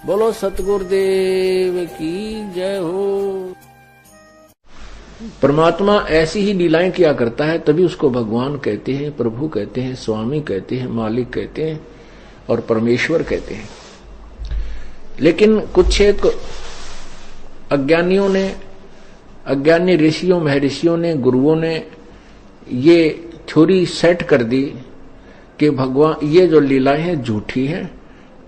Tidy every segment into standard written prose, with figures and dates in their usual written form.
बोलो सतगुरुदेव की जय हो। परमात्मा ऐसी ही लीलाएं किया करता है, तभी उसको भगवान कहते हैं, प्रभु कहते हैं, स्वामी कहते हैं, मालिक कहते हैं और परमेश्वर कहते हैं। लेकिन कुछ एक अज्ञानियों ने, अज्ञानी ऋषियों महर्षियों ने, गुरुओं ने ये थ्योरी सेट कर दी कि भगवान ये जो लीलाएं हैं झूठी हैं,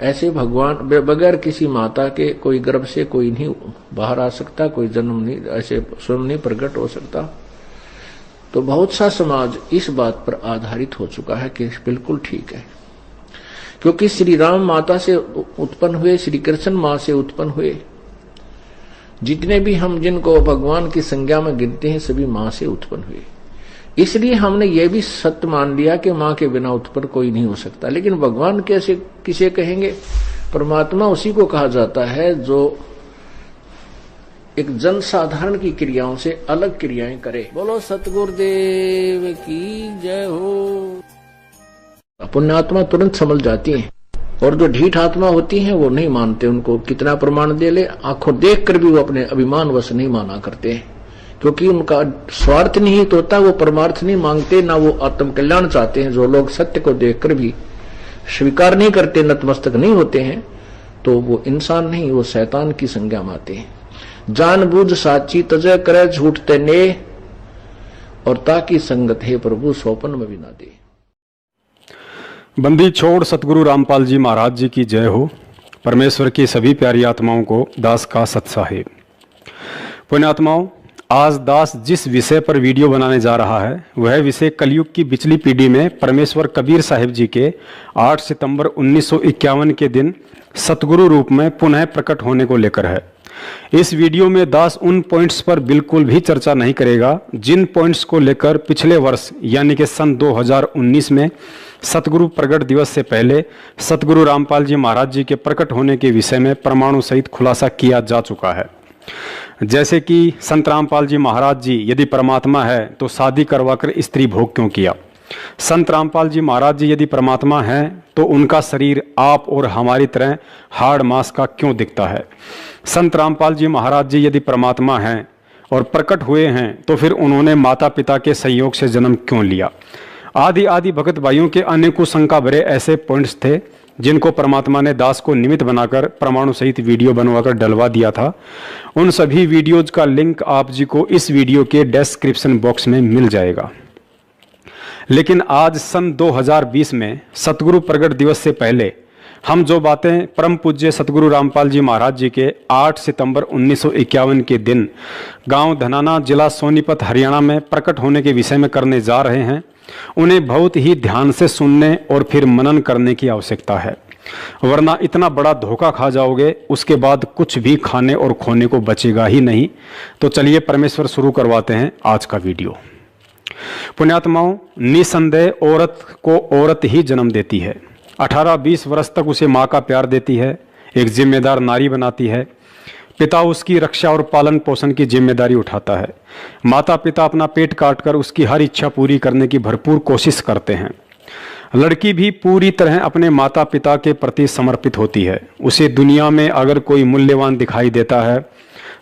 ऐसे भगवान बगैर किसी माता के कोई गर्भ से कोई नहीं बाहर आ सकता, कोई जन्म नहीं, ऐसे स्वयं नहीं प्रकट हो सकता। तो बहुत सा समाज इस बात पर आधारित हो चुका है कि बिल्कुल ठीक है, क्योंकि श्री राम माता से उत्पन्न हुए, श्री कृष्ण मां से उत्पन्न हुए, जितने भी हम जिनको भगवान की संज्ञा में गिनते हैं सभी मां से उत्पन्न हुए। इसलिए हमने ये भी सत्य मान लिया कि मां के बिना उत्पन्न कोई नहीं हो सकता। लेकिन भगवान कैसे किसे कहेंगे? परमात्मा उसी को कहा जाता है जो एक जन साधारण की क्रियाओं से अलग क्रियाएं करे। बोलो सतगुरुदेव की जय हो। पुण्यात्मा तुरंत समझ जाती हैं और जो ढीठ आत्मा होती हैं वो नहीं मानते। उनको कितना प्रमाण दे ले, आंखों देख कर भी वो अपने अभिमान वश नहीं माना करते हैं, क्योंकि उनका स्वार्थ निहित होता, वो परमार्थ नहीं मांगते, ना वो आत्म कल्याण चाहते हैं। जो लोग सत्य को देखकर भी स्वीकार नहीं करते, नतमस्तक नहीं होते हैं, तो वो इंसान नहीं, वो शैतान की संज्ञा में आते हैं। जानबूझ साची तजय करे झूठ तेने, और ताकि संगत है प्रभु सोपन में भी ना दे। बंदी छोड़ सतगुरु रामपाल जी महाराज जी की जय हो। परमेश्वर की सभी प्यारी आत्माओं को दास का सत्साहेब। पुण्यात्माओं, आज दास जिस विषय पर वीडियो बनाने जा रहा है वह विषय कलयुग की पिछली पीढ़ी में परमेश्वर कबीर साहिब जी के 8 सितंबर 1951 के दिन सतगुरु रूप में पुनः प्रकट होने को लेकर है। इस वीडियो में दास उन पॉइंट्स पर बिल्कुल भी चर्चा नहीं करेगा जिन पॉइंट्स को लेकर पिछले वर्ष यानी कि सन 2019 में सतगुरु प्रगट दिवस से पहले सतगुरु रामपाल जी महाराज जी के प्रकट होने के विषय में प्रमाणों सहित खुलासा किया जा चुका है। जैसे कि संत रामपाल जी महाराज जी यदि परमात्मा है तो शादी करवाकर स्त्री भोग क्यों किया? संत रामपाल जी महाराज जी यदि परमात्मा हैं तो उनका शरीर आप और हमारी तरह हाड़ मांस का क्यों दिखता है? संत रामपाल जी महाराज जी यदि परमात्मा हैं और प्रकट हुए हैं तो फिर उन्होंने माता पिता के संयोग से जन्म क्यों लिया? आदि भगत भाइयों के अनेकों शंका भरे ऐसे पॉइंट्स थे जिनको परमात्मा ने दास को निमित्त बनाकर प्रमाणों सहित वीडियो बनवाकर डलवा दिया था। उन सभी वीडियोज का लिंक आप जी को इस वीडियो के डिस्क्रिप्शन बॉक्स में मिल जाएगा। लेकिन आज सन 2020 में सतगुरु प्रगट दिवस से पहले हम जो बातें परम पूज्य सतगुरु रामपाल जी महाराज जी के 8 सितंबर 1951 के दिन गांव धनाना जिला सोनीपत हरियाणा में प्रकट होने के विषय में करने जा रहे हैं, उन्हें बहुत ही ध्यान से सुनने और फिर मनन करने की आवश्यकता है, वरना इतना बड़ा धोखा खा जाओगे उसके बाद कुछ भी खाने और खोने को बचेगा ही नहीं। तो चलिए परमेश्वर शुरू करवाते हैं आज का वीडियो। पुण्यात्माओं, निसंदेह औरत को औरत ही जन्म देती है। 18-20 वर्ष तक उसे माँ का प्यार देती है, एक जिम्मेदार नारी बनाती है। पिता उसकी रक्षा और पालन पोषण की जिम्मेदारी उठाता है। माता पिता अपना पेट काटकर उसकी हर इच्छा पूरी करने की भरपूर कोशिश करते हैं। लड़की भी पूरी तरह अपने माता पिता के प्रति समर्पित होती है। उसे दुनिया में अगर कोई मूल्यवान दिखाई देता है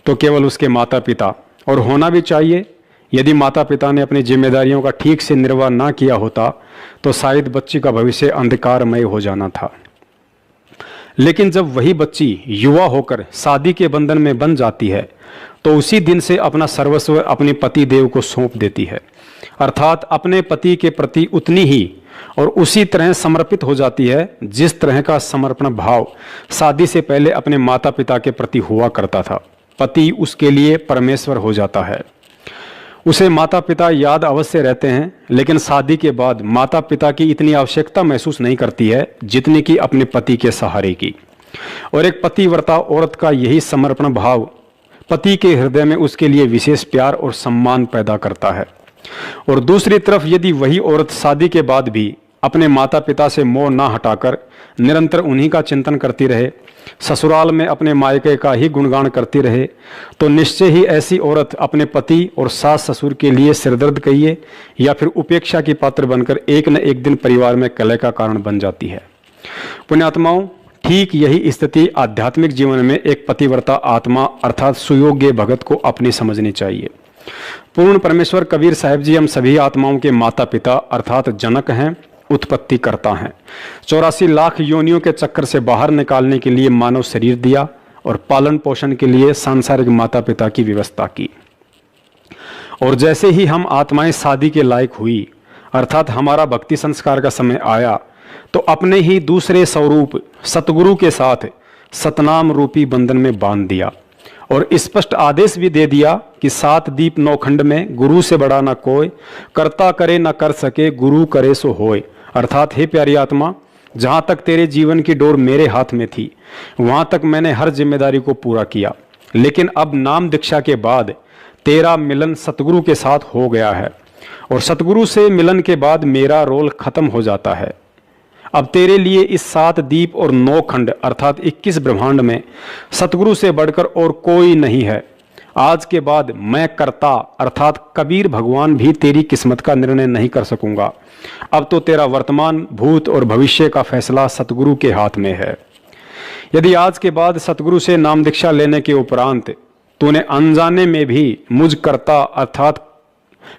तो केवल उसके माता पिता, और होना भी चाहिए। यदि माता पिता ने अपनी जिम्मेदारियों का ठीक से निर्वाह ना किया होता तो शायद बच्ची का भविष्य अंधकारमय हो जाना था। लेकिन जब वही बच्ची युवा होकर शादी के बंधन में बन जाती है तो उसी दिन से अपना सर्वस्व अपने पति देव को सौंप देती है, अर्थात अपने पति के प्रति उतनी ही और उसी तरह समर्पित हो जाती है जिस तरह का समर्पण भाव शादी से पहले अपने माता पिता के प्रति हुआ करता था। पति उसके लिए परमेश्वर हो जाता है। उसे माता पिता याद अवश्य रहते हैं, लेकिन शादी के बाद माता पिता की इतनी आवश्यकता महसूस नहीं करती है जितनी कि अपने पति के सहारे की। और एक पतिव्रता औरत का यही समर्पण भाव पति के हृदय में उसके लिए विशेष प्यार और सम्मान पैदा करता है। और दूसरी तरफ यदि वही औरत शादी के बाद भी अपने माता पिता से मोह ना हटाकर निरंतर उन्हीं का चिंतन करती रहे, ससुराल में अपने मायके का ही गुणगान करती रहे, तो निश्चय ही ऐसी औरत अपने पति और सास ससुर के लिए सिरदर्द कहिए या फिर उपेक्षा की पात्र बनकर एक न एक दिन परिवार में कलह का कारण बन जाती है। पुण्यात्माओं, ठीक यही स्थिति आध्यात्मिक जीवन में एक पतिव्रता आत्मा अर्थात सुयोग्य भगत को अपनी समझनी चाहिए। पूर्ण परमेश्वर कबीर साहिब जी हम सभी आत्माओं के माता पिता अर्थात जनक हैं, उत्पत्ति करता हैं। 84 लाख योनियों के चक्कर से बाहर निकालने के लिए मानव शरीर दिया और पालन पोषण के लिए सांसारिक माता पिता की व्यवस्था की। और जैसे ही हम आत्माएं शादी के लायक हुई अर्थात हमारा भक्ति संस्कार का समय आया तो अपने ही दूसरे स्वरूप सतगुरु के साथ सतनाम रूपी बंधन में बांध दिया और स्पष्ट आदेश भी दे दिया कि 7 दीप 9 खंड में गुरु से बड़ा न कोई, करता करे न कर सके, गुरु करे सो होए। अर्थात हे प्यारी आत्मा, जहां तक तेरे जीवन की डोर मेरे हाथ में थी वहां तक मैंने हर जिम्मेदारी को पूरा किया, लेकिन अब नाम दीक्षा के बाद तेरा मिलन सतगुरु के साथ हो गया है और सतगुरु से मिलन के बाद मेरा रोल खत्म हो जाता है। अब तेरे लिए इस 7 दीप और 9 खंड अर्थात 21 ब्रह्मांड में सतगुरु से बढ़कर और कोई नहीं है। आज के बाद मैं कर्ता अर्थात कबीर भगवान भी तेरी किस्मत का निर्णय नहीं कर सकूंगा। अब तो तेरा वर्तमान, भूत और भविष्य का फैसला सतगुरु के हाथ में है। यदि आज के बाद सतगुरु से नाम दीक्षा लेने के उपरांत तूने अनजाने में भी मुझ कर्ता अर्थात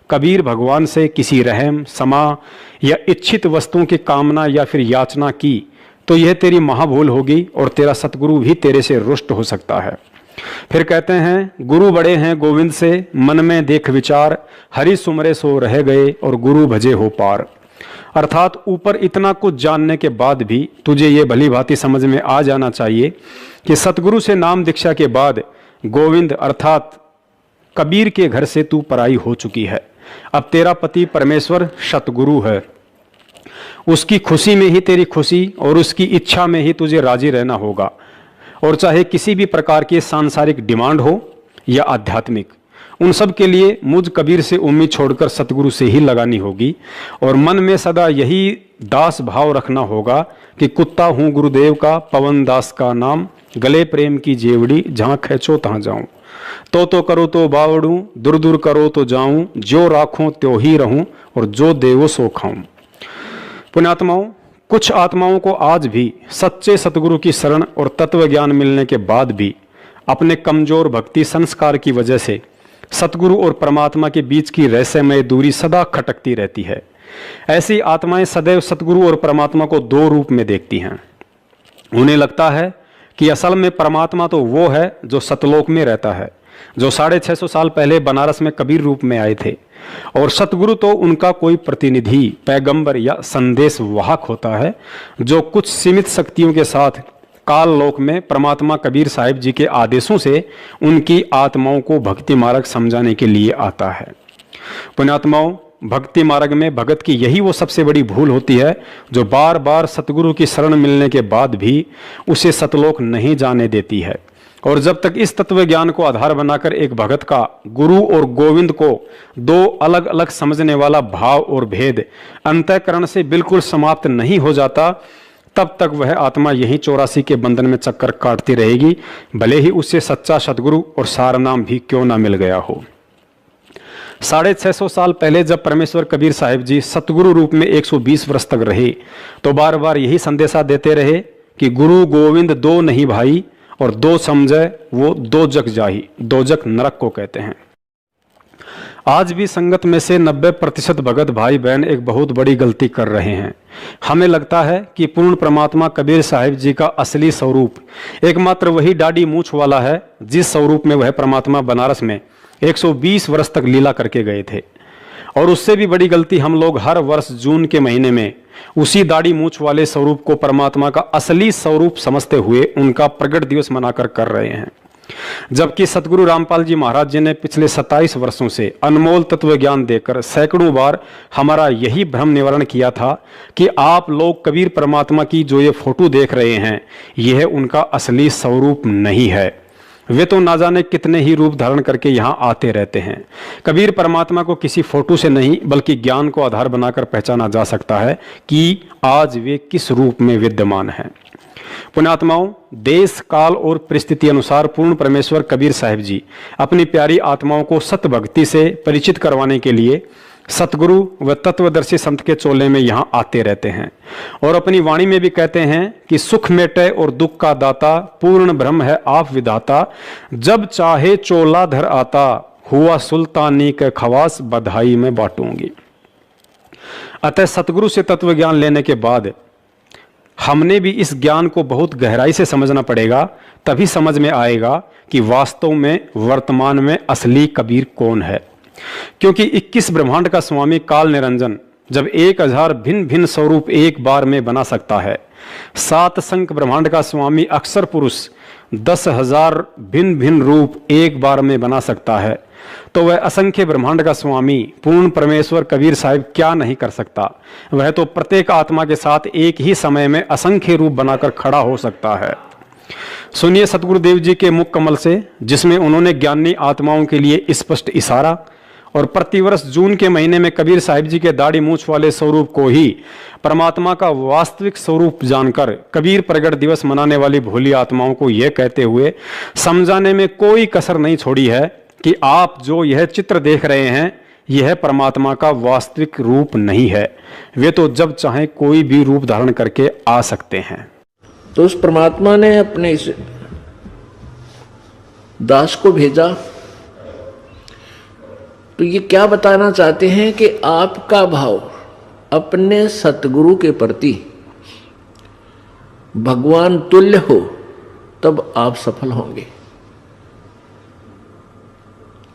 कबीर भगवान से किसी रहम, समा या इच्छित वस्तुओं की कामना या फिर याचना की तो यह तेरी महाभूल होगी और तेरा सतगुरु भी तेरे से रुष्ट हो सकता है। फिर कहते हैं, गुरु बड़े हैं गोविंद से, मन में देख विचार, हरि सुमरे सो रह गए और गुरु भजे हो पार। अर्थात ऊपर इतना कुछ जानने के बाद भी तुझे ये भली भांति समझ में आ जाना चाहिए कि सतगुरु से नाम दीक्षा के बाद गोविंद अर्थात कबीर के घर से तू पराई हो चुकी है। अब तेरा पति परमेश्वर सतगुरु है, उसकी खुशी में ही तेरी खुशी और उसकी इच्छा में ही तुझे राजी रहना होगा। और चाहे किसी भी प्रकार की सांसारिक डिमांड हो या आध्यात्मिक, उन सब के लिए मुझ कबीर से उम्मीद छोड़कर सतगुरु से ही लगानी होगी और मन में सदा यही दास भाव रखना होगा कि कुत्ता हूँ गुरुदेव का, पवन दास का नाम, गले प्रेम की जेवड़ी, जहाँ खींचो तहाँ जाऊं, तो करो तो बावड़ूं, दूर दूर करो तो जाऊं, जो राखूं त्यो ही रहूं और जो देवो सो खाऊं। पुण्यात्माओं, कुछ आत्माओं को आज भी सच्चे सतगुरु की शरण और तत्व ज्ञान मिलने के बाद भी अपने कमजोर भक्ति संस्कार की वजह से सतगुरु और परमात्मा के बीच की रहस्यमय दूरी सदा खटकती रहती है। ऐसी आत्माएं सदैव सतगुरु और परमात्मा को 2 रूप में देखती हैं। उन्हें लगता है कि असल में परमात्मा तो वो है जो सतलोक में रहता है, जो 650 साल पहले बनारस में कबीर रूप में आए थे, और सतगुरु तो उनका कोई प्रतिनिधि, पैगंबर या संदेश वाहक होता है जो कुछ सीमित शक्तियों के साथ काल लोक में परमात्मा कबीर साहिब जी के आदेशों से उनकी आत्माओं को भक्ति मार्ग समझाने के लिए आता है। पुण्यात्माओं, भक्ति मार्ग में भगत की यही वो सबसे बड़ी भूल होती है जो बार बार सतगुरु की शरण मिलने के बाद भी उसे सतलोक नहीं जाने देती है। और जब तक इस तत्व ज्ञान को आधार बनाकर एक भगत का गुरु और गोविंद को 2 अलग अलग समझने वाला भाव और भेद अंतःकरण से बिल्कुल समाप्त नहीं हो जाता, तब तक वह आत्मा यही 84 के बंधन में चक्कर काटती रहेगी, भले ही उससे सच्चा सतगुरु और सारनाम भी क्यों ना मिल गया हो। 650 साल पहले जब परमेश्वर कबीर साहिब जी सतगुरु रूप में 120 वर्ष तक रहे तो बार बार यही संदेशा देते रहे कि गुरु गोविंद 2 नहीं भाई, और 2 समझे वो 2 जग जाही। 2 जग नरक को कहते हैं। आज भी संगत में से 90% भगत भाई बहन एक बहुत बड़ी गलती कर रहे हैं। हमें लगता है कि पूर्ण परमात्मा कबीर साहिब जी का असली स्वरूप एकमात्र वही दाढ़ी मूछ वाला है जिस स्वरूप में वह परमात्मा बनारस में 120 वर्ष तक लीला करके गए थे। और उससे भी बड़ी गलती हम लोग हर वर्ष जून के महीने में उसी दाढ़ी मूछ वाले स्वरूप को परमात्मा का असली स्वरूप समझते हुए उनका प्रगट दिवस मनाकर कर रहे हैं। जबकि सतगुरु रामपाल जी महाराज जी ने पिछले 27 वर्षों से अनमोल तत्व ज्ञान देकर सैकड़ों बार हमारा यही भ्रम निवारण किया था कि आप लोग कबीर परमात्मा की जो ये फोटो देख रहे हैं यह उनका असली स्वरूप नहीं है। वे तो ना जाने कितने ही रूप धारण करके यहाँ आते रहते हैं। कबीर परमात्मा को किसी फोटो से नहीं बल्कि ज्ञान को आधार बनाकर पहचाना जा सकता है कि आज वे किस रूप में विद्यमान हैं। पुण्यात्माओं, देश काल और परिस्थिति अनुसार पूर्ण परमेश्वर कबीर साहिब जी अपनी प्यारी आत्माओं को सत भक्ति से परिचित करवाने के लिए सतगुरु व तत्वदर्शी संत के चोले में यहाँ आते रहते हैं और अपनी वाणी में भी कहते हैं कि सुख मेटे और दुख का दाता, पूर्ण ब्रह्म है आप विधाता, जब चाहे चोला धर आता, हुआ सुल्तानी के खवास बधाई में बांटूंगी। अतः सतगुरु से तत्व ज्ञान लेने के बाद हमने भी इस ज्ञान को बहुत गहराई से समझना पड़ेगा, तभी समझ में आएगा कि वास्तव में वर्तमान में असली कबीर कौन है। क्योंकि 21 ब्रह्मांड का स्वामी काल निरंजन जब 1000 भिन्न भिन्न स्वरूप एक बार में बना सकता है, 7 संख ब्रह्मांड का स्वामी अक्षर पुरुष 10,000 भिन्न भिन्न रूप एक बार में बना सकता है, तो वह असंख्य ब्रह्मांड का स्वामी पूर्ण परमेश्वर कबीर साहिब क्या नहीं कर सकता। वह तो प्रत्येक आत्मा के साथ एक ही समय में असंख्य रूप बनाकर खड़ा हो सकता है। सुनिए सतगुरुदेव जी के मुख कमल से, जिसमें उन्होंने ज्ञानी आत्माओं के लिए स्पष्ट इशारा और प्रतिवर्ष जून के महीने में कबीर साहिब जी के दाढ़ी मूछ वाले स्वरूप को ही परमात्मा का वास्तविक स्वरूप जानकर कबीर प्रगट दिवस मनाने वाली भोली आत्माओं को यह कहते हुए समझाने में कोई कसर नहीं छोड़ी है कि आप जो यह चित्र देख रहे हैं यह परमात्मा का वास्तविक रूप नहीं है, वे तो जब चाहे कोई भी रूप धारण करके आ सकते हैं। तो उस परमात्मा ने अपने इस दास को भेजा, तो ये क्या बताना चाहते हैं कि आपका भाव अपने सतगुरु के प्रति भगवान तुल्य हो तब आप सफल होंगे।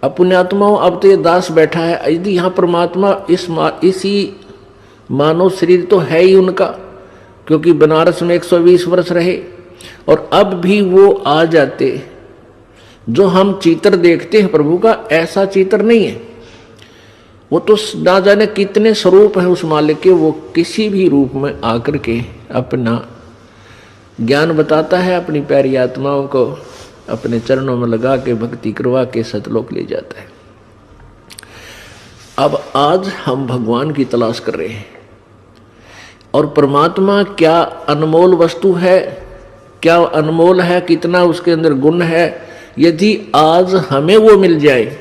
अब पुण्यात्माओं, अब तो ये दास बैठा है, यदि यहां परमात्मा इसी मानव शरीर तो है ही उनका, क्योंकि बनारस में 120 वर्ष रहे, और अब भी वो आ जाते। जो हम चित्र देखते हैं प्रभु का, ऐसा चित्र नहीं है। वो तो ना जाने कितने स्वरूप हैं उस मालिक के, वो किसी भी रूप में आकर के अपना ज्ञान बताता है, अपनी प्यारी आत्माओं को अपने चरणों में लगा के भक्ति करवा के सतलोक ले जाता है। अब आज हम भगवान की तलाश कर रहे हैं, और परमात्मा क्या अनमोल वस्तु है, क्या अनमोल है, कितना उसके अंदर गुण है। यदि आज हमें वो मिल जाए,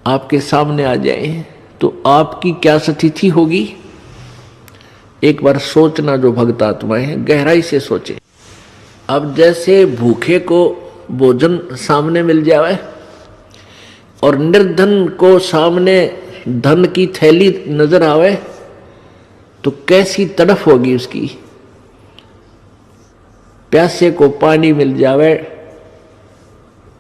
आपके सामने आ जाए, तो आपकी क्या स्थिति होगी। एक बार सोचना, जो भक्त आत्माएं हैं गहराई से सोचे। अब जैसे भूखे को भोजन सामने मिल जाए और निर्धन को सामने धन की थैली नजर आवे, तो कैसी तड़फ होगी उसकी। प्यासे को पानी मिल जावे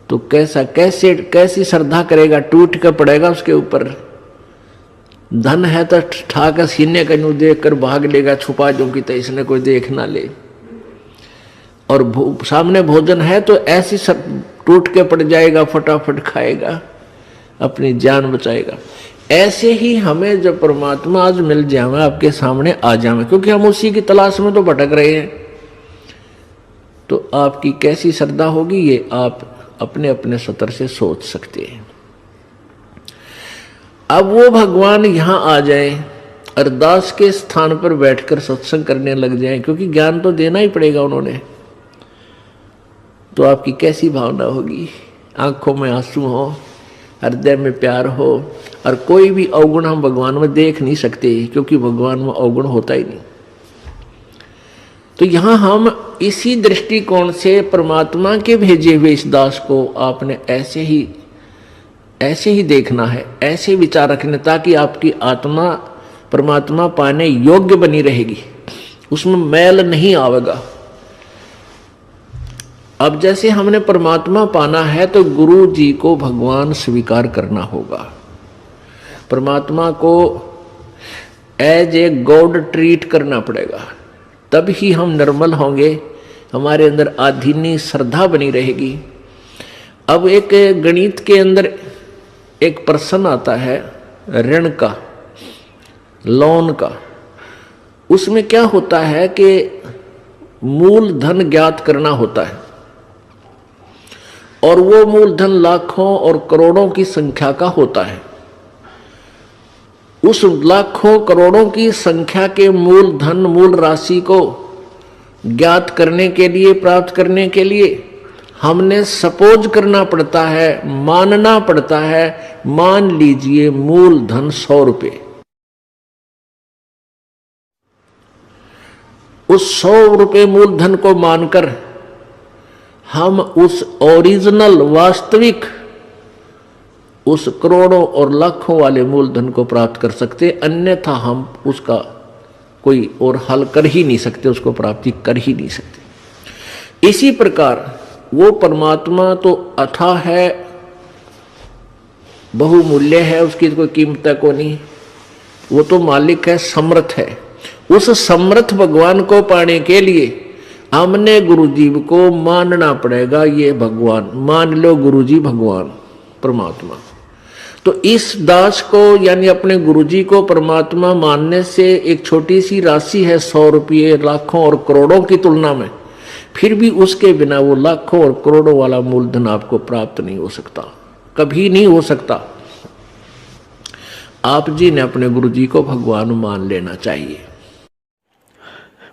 तो कैसी श्रद्धा करेगा, टूट कर पड़ेगा उसके ऊपर। धन है तो ठाकर सीने का यूं देख कर भाग लेगा, छुपा जो कि तो इसने कोई देख ना ले। और सामने भोजन है तो ऐसी टूट के पड़ जाएगा, फटाफट खाएगा, अपनी जान बचाएगा। ऐसे ही हमें जब परमात्मा आज मिल जाए, आपके सामने आ जाए, क्योंकि हम उसी की तलाश में तो भटक रहे हैं, तो आपकी कैसी श्रद्धा होगी ये आप अपने अपने स्तर से सोच सकते हैं। अब वो भगवान यहां आ जाए, अरदास के स्थान पर बैठकर सत्संग करने लग जाए, क्योंकि ज्ञान तो देना ही पड़ेगा उन्होंने, तो आपकी कैसी भावना होगी। आंखों में आंसू हो, हृदय में प्यार हो, और कोई भी अवगुण हम भगवान में देख नहीं सकते, क्योंकि भगवान में अवगुण होता ही नहीं। तो यहां हम इसी दृष्टिकोण से परमात्मा के भेजे हुए इस दास को आपने ऐसे ही देखना है, ऐसे विचार रखने, ताकि आपकी आत्मा परमात्मा पाने योग्य बनी रहेगी, उसमें मैल नहीं आवेगा। अब जैसे हमने परमात्मा पाना है तो गुरु जी को भगवान स्वीकार करना होगा। परमात्मा को एज ए गॉड ट्रीट करना पड़ेगा, तब ही हम निर्मल होंगे, हमारे अंदर आधीनी श्रद्धा बनी रहेगी। अब एक गणित के अंदर एक प्रश्न आता है ऋण का, लोन का। उसमें क्या होता है कि मूल धन ज्ञात करना होता है, और वो मूलधन लाखों और करोड़ों की संख्या का होता है। उस लाखों करोड़ों की संख्या के मूलधन, मूल राशि को ज्ञात करने के लिए, प्राप्त करने के लिए हमने सपोज करना पड़ता है, मानना पड़ता है। मान लीजिए मूलधन 100 रुपये, उस 100 रुपये मूलधन को मानकर हम उस ओरिजिनल वास्तविक उस करोड़ों और लाखों वाले मूलधन को प्राप्त कर सकते, अन्यथा हम उसका कोई और हल कर ही नहीं सकते, उसको प्राप्ति कर ही नहीं सकते। इसी प्रकार वो परमात्मा तो अथाह है, बहुमूल्य है, उसकी कोई कीमत को नहीं, वो तो मालिक है, समर्थ है। उस समर्थ भगवान को पाने के लिए हमने गुरुजी को मानना पड़ेगा। ये भगवान मान लो, गुरुजी भगवान परमात्मा। तो इस दास को यानी अपने गुरुजी को परमात्मा मानने से एक छोटी सी राशि है 100 रुपये लाखों और करोड़ों की तुलना में, फिर भी उसके बिना वो लाखों और करोड़ों वाला मूलधन आपको प्राप्त नहीं हो सकता, कभी नहीं हो सकता। आप जी ने अपने गुरुजी को भगवान मान लेना चाहिए।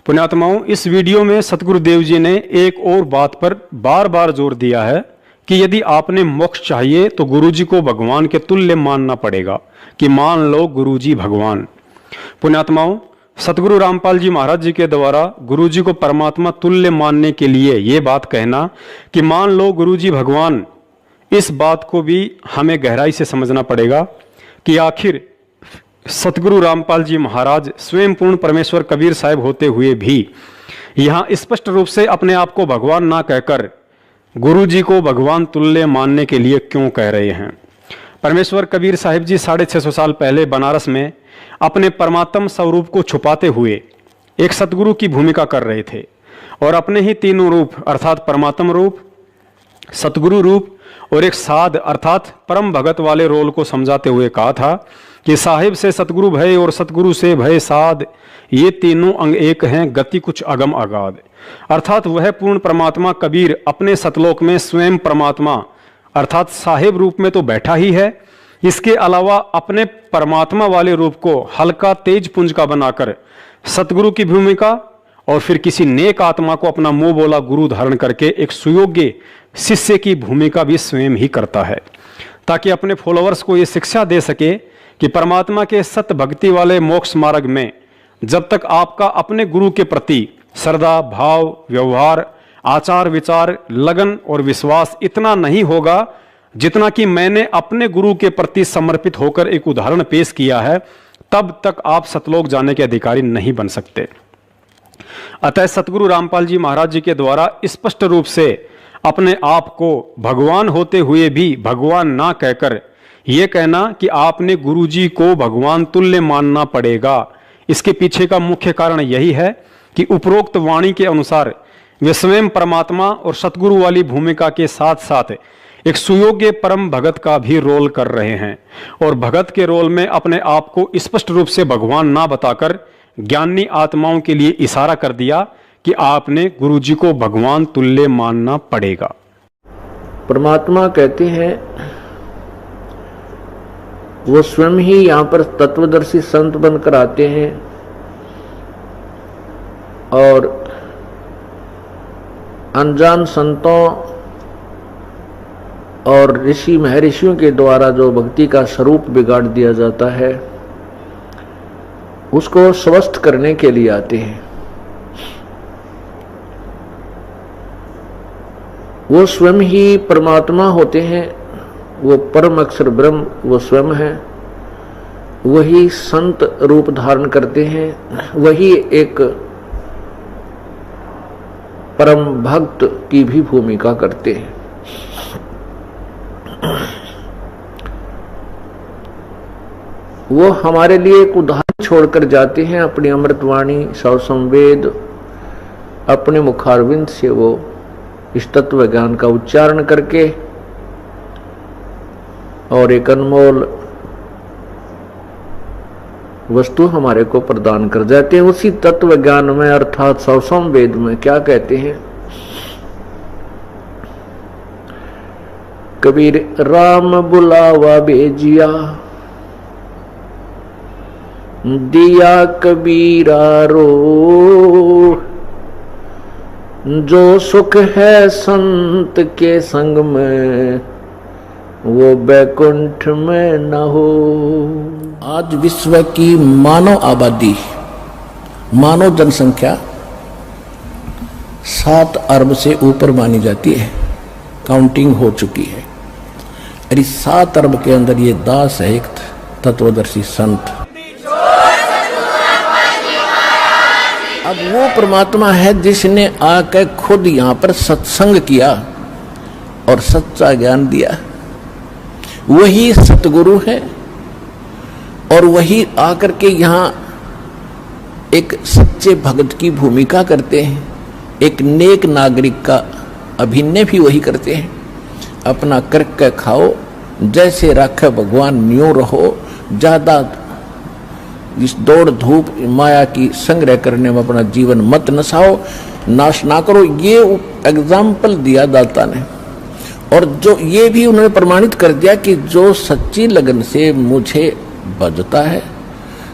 पुण्यात्माओं, इस वीडियो में सतगुरुदेव जी ने एक और बात पर बार बार जोर दिया है कि यदि आपने मोक्ष चाहिए तो गुरुजी को भगवान के तुल्य मानना पड़ेगा, कि मान लो गुरुजी भगवान। पुण्यात्माओं, सतगुरु रामपाल जी महाराज जी के द्वारा गुरुजी को परमात्मा तुल्य मानने के लिए ये बात कहना कि मान लो गुरुजी भगवान, इस बात को भी हमें गहराई से समझना पड़ेगा कि आखिर सतगुरु रामपाल जी महाराज स्वयं पूर्ण परमेश्वर कबीर साहब होते हुए भी यहाँ स्पष्ट रूप से अपने आप को भगवान ना कहकर गुरुजी को भगवान तुल्य मानने के लिए क्यों कह रहे हैं। परमेश्वर कबीर साहिब जी 650 साल पहले बनारस में अपने परमात्म स्वरूप को छुपाते हुए एक सतगुरु की भूमिका कर रहे थे और अपने ही तीनों रूप अर्थात परमात्म रूप, सतगुरु रूप और एक साध अर्थात परम भगत वाले रोल को समझाते हुए कहा था कि साहिब से सतगुरु भय और सतगुरु से भय साध, ये तीनों अंग एक हैं, गति कुछ अगम अगाध। अर्थात वह पूर्ण परमात्मा कबीर अपने सतलोक में स्वयं परमात्मा अर्थात साहिब रूप में तो बैठा ही है, इसके अलावा अपने परमात्मा वाले रूप को हल्का तेज पुंज का बनाकर सतगुरु की भूमिका और फिर किसी नेक आत्मा को अपना मुंह बोला गुरु धारण करके एक सुयोग्य शिष्य की भूमिका भी स्वयं ही करता है, ताकि अपने फॉलोअर्स को यह शिक्षा दे सके कि परमात्मा के सत भक्ति वाले मोक्ष मार्ग में जब तक आपका अपने गुरु के प्रति श्रद्धा भाव व्यवहार आचार विचार लगन और विश्वास इतना नहीं होगा जितना कि मैंने अपने गुरु के प्रति समर्पित होकर एक उदाहरण पेश किया है, तब तक आप सतलोक जाने के अधिकारी नहीं बन सकते। अतः सतगुरु रामपाल जी महाराज जी के द्वारा स्पष्ट रूप से अपने आप को भगवान होते हुए भी भगवान ना कहकर यह कहना कि आपने गुरुजी को भगवान तुल्य मानना पड़ेगा, इसके पीछे का मुख्य कारण यही है कि उपरोक्त वाणी के अनुसार वे स्वयं परमात्मा और सतगुरु वाली भूमिका के साथ साथ एक सुयोग्य परम भगत का भी रोल कर रहे हैं और भगत के रोल में अपने आप को स्पष्ट रूप से भगवान ना बताकर ज्ञानी आत्माओं के लिए इशारा कर दिया कि आपने गुरुजी को भगवान तुल्य मानना पड़ेगा। परमात्मा कहते हैं वो स्वयं ही यहाँ पर तत्वदर्शी संत बनकर आते हैं और अनजान संतों और ऋषि महर्षियों के द्वारा जो भक्ति का स्वरूप बिगाड़ दिया जाता है उसको स्वस्थ करने के लिए आते हैं। वो स्वयं ही परमात्मा होते हैं, वो परम अक्षर ब्रह्म वो स्वयं है, वही संत रूप धारण करते हैं, वही एक परम भक्त की भी भूमिका करते हैं। वो हमारे लिए एक उदाहरण छोड़कर जाते हैं, अपनी अमृतवाणी सौ संवेद अपने मुखारविंद से वो इस तत्व ज्ञान का उच्चारण करके और एक अनमोल वस्तु हमारे को प्रदान कर जाते हैं। उसी तत्व ज्ञान में अर्थात सौ संवेद में क्या कहते हैं, कबीर राम बुलावा भेजिया दिया कबीरा रो, जो सुख है संत के संग में वो बैकुंठ में न हो। आज विश्व की मानव आबादी, मानव जनसंख्या 7 अरब से ऊपर मानी जाती है, काउंटिंग हो चुकी है। और इस 7 अरब के अंदर ये दास है एक तत्वदर्शी संत। अब वो परमात्मा है जिसने आकर खुद यहाँ पर सत्संग किया और सच्चा ज्ञान दिया। वही सतगुरु है और वही आकर के यहाँ एक सच्चे भक्त की भूमिका करते हैं, एक नेक नागरिक का अभिनय भी वही करते हैं। अपना करके खाओ, जैसे राखे भगवान न्यू रहो, ज्यादा इस दौड़ धूप माया की संग्रह करने में अपना जीवन मत नसाओ, नाश ना करो। ये एग्जाम्पल दिया दाता ने, और जो ये भी उन्होंने प्रमाणित कर दिया कि जो सच्ची लगन से मुझे भजता है,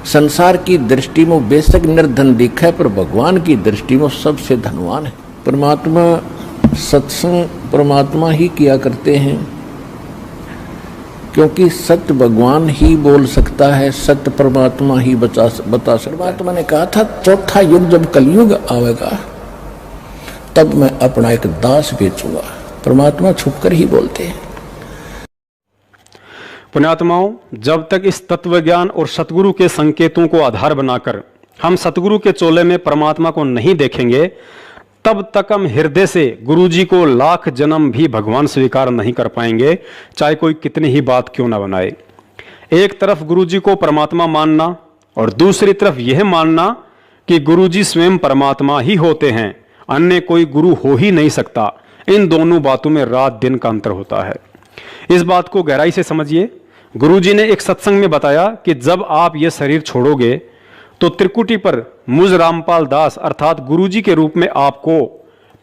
संसार की दृष्टि में बेशक निर्धन दिखा है, पर भगवान की दृष्टि में सबसे धनवान है। परमात्मा सत्संग परमात्मा ही किया करते हैं, क्योंकि सत्य भगवान ही बोल सकता है, सत्य परमात्मा ही बता सकता। परमात्मा ने कहा था चौथा युग जब कलयुग आवेगा तब मैं अपना एक दास बेचूंगा। परमात्मा छुपकर ही बोलते हैं। पुण्यात्माओं, जब तक इस तत्व ज्ञान और सतगुरु के संकेतों को आधार बनाकर हम सतगुरु के चोले में परमात्मा को नहीं देखेंगे, तब तक हम हृदय से गुरुजी को लाख जन्म भी भगवान स्वीकार नहीं कर पाएंगे, चाहे कोई कितनी ही बात क्यों ना बनाए। एक तरफ गुरुजी को परमात्मा मानना और दूसरी तरफ यह मानना कि गुरुजी स्वयं परमात्मा ही होते हैं, अन्य कोई गुरु हो ही नहीं सकता, इन दोनों बातों में रात दिन का अंतर होता है। इस बात को गहराई से समझिए। गुरुजी ने एक सत्संग में बताया कि जब आप ये शरीर छोड़ोगे तो त्रिकुटी पर मुझ रामपाल दास अर्थात गुरुजी के रूप में आपको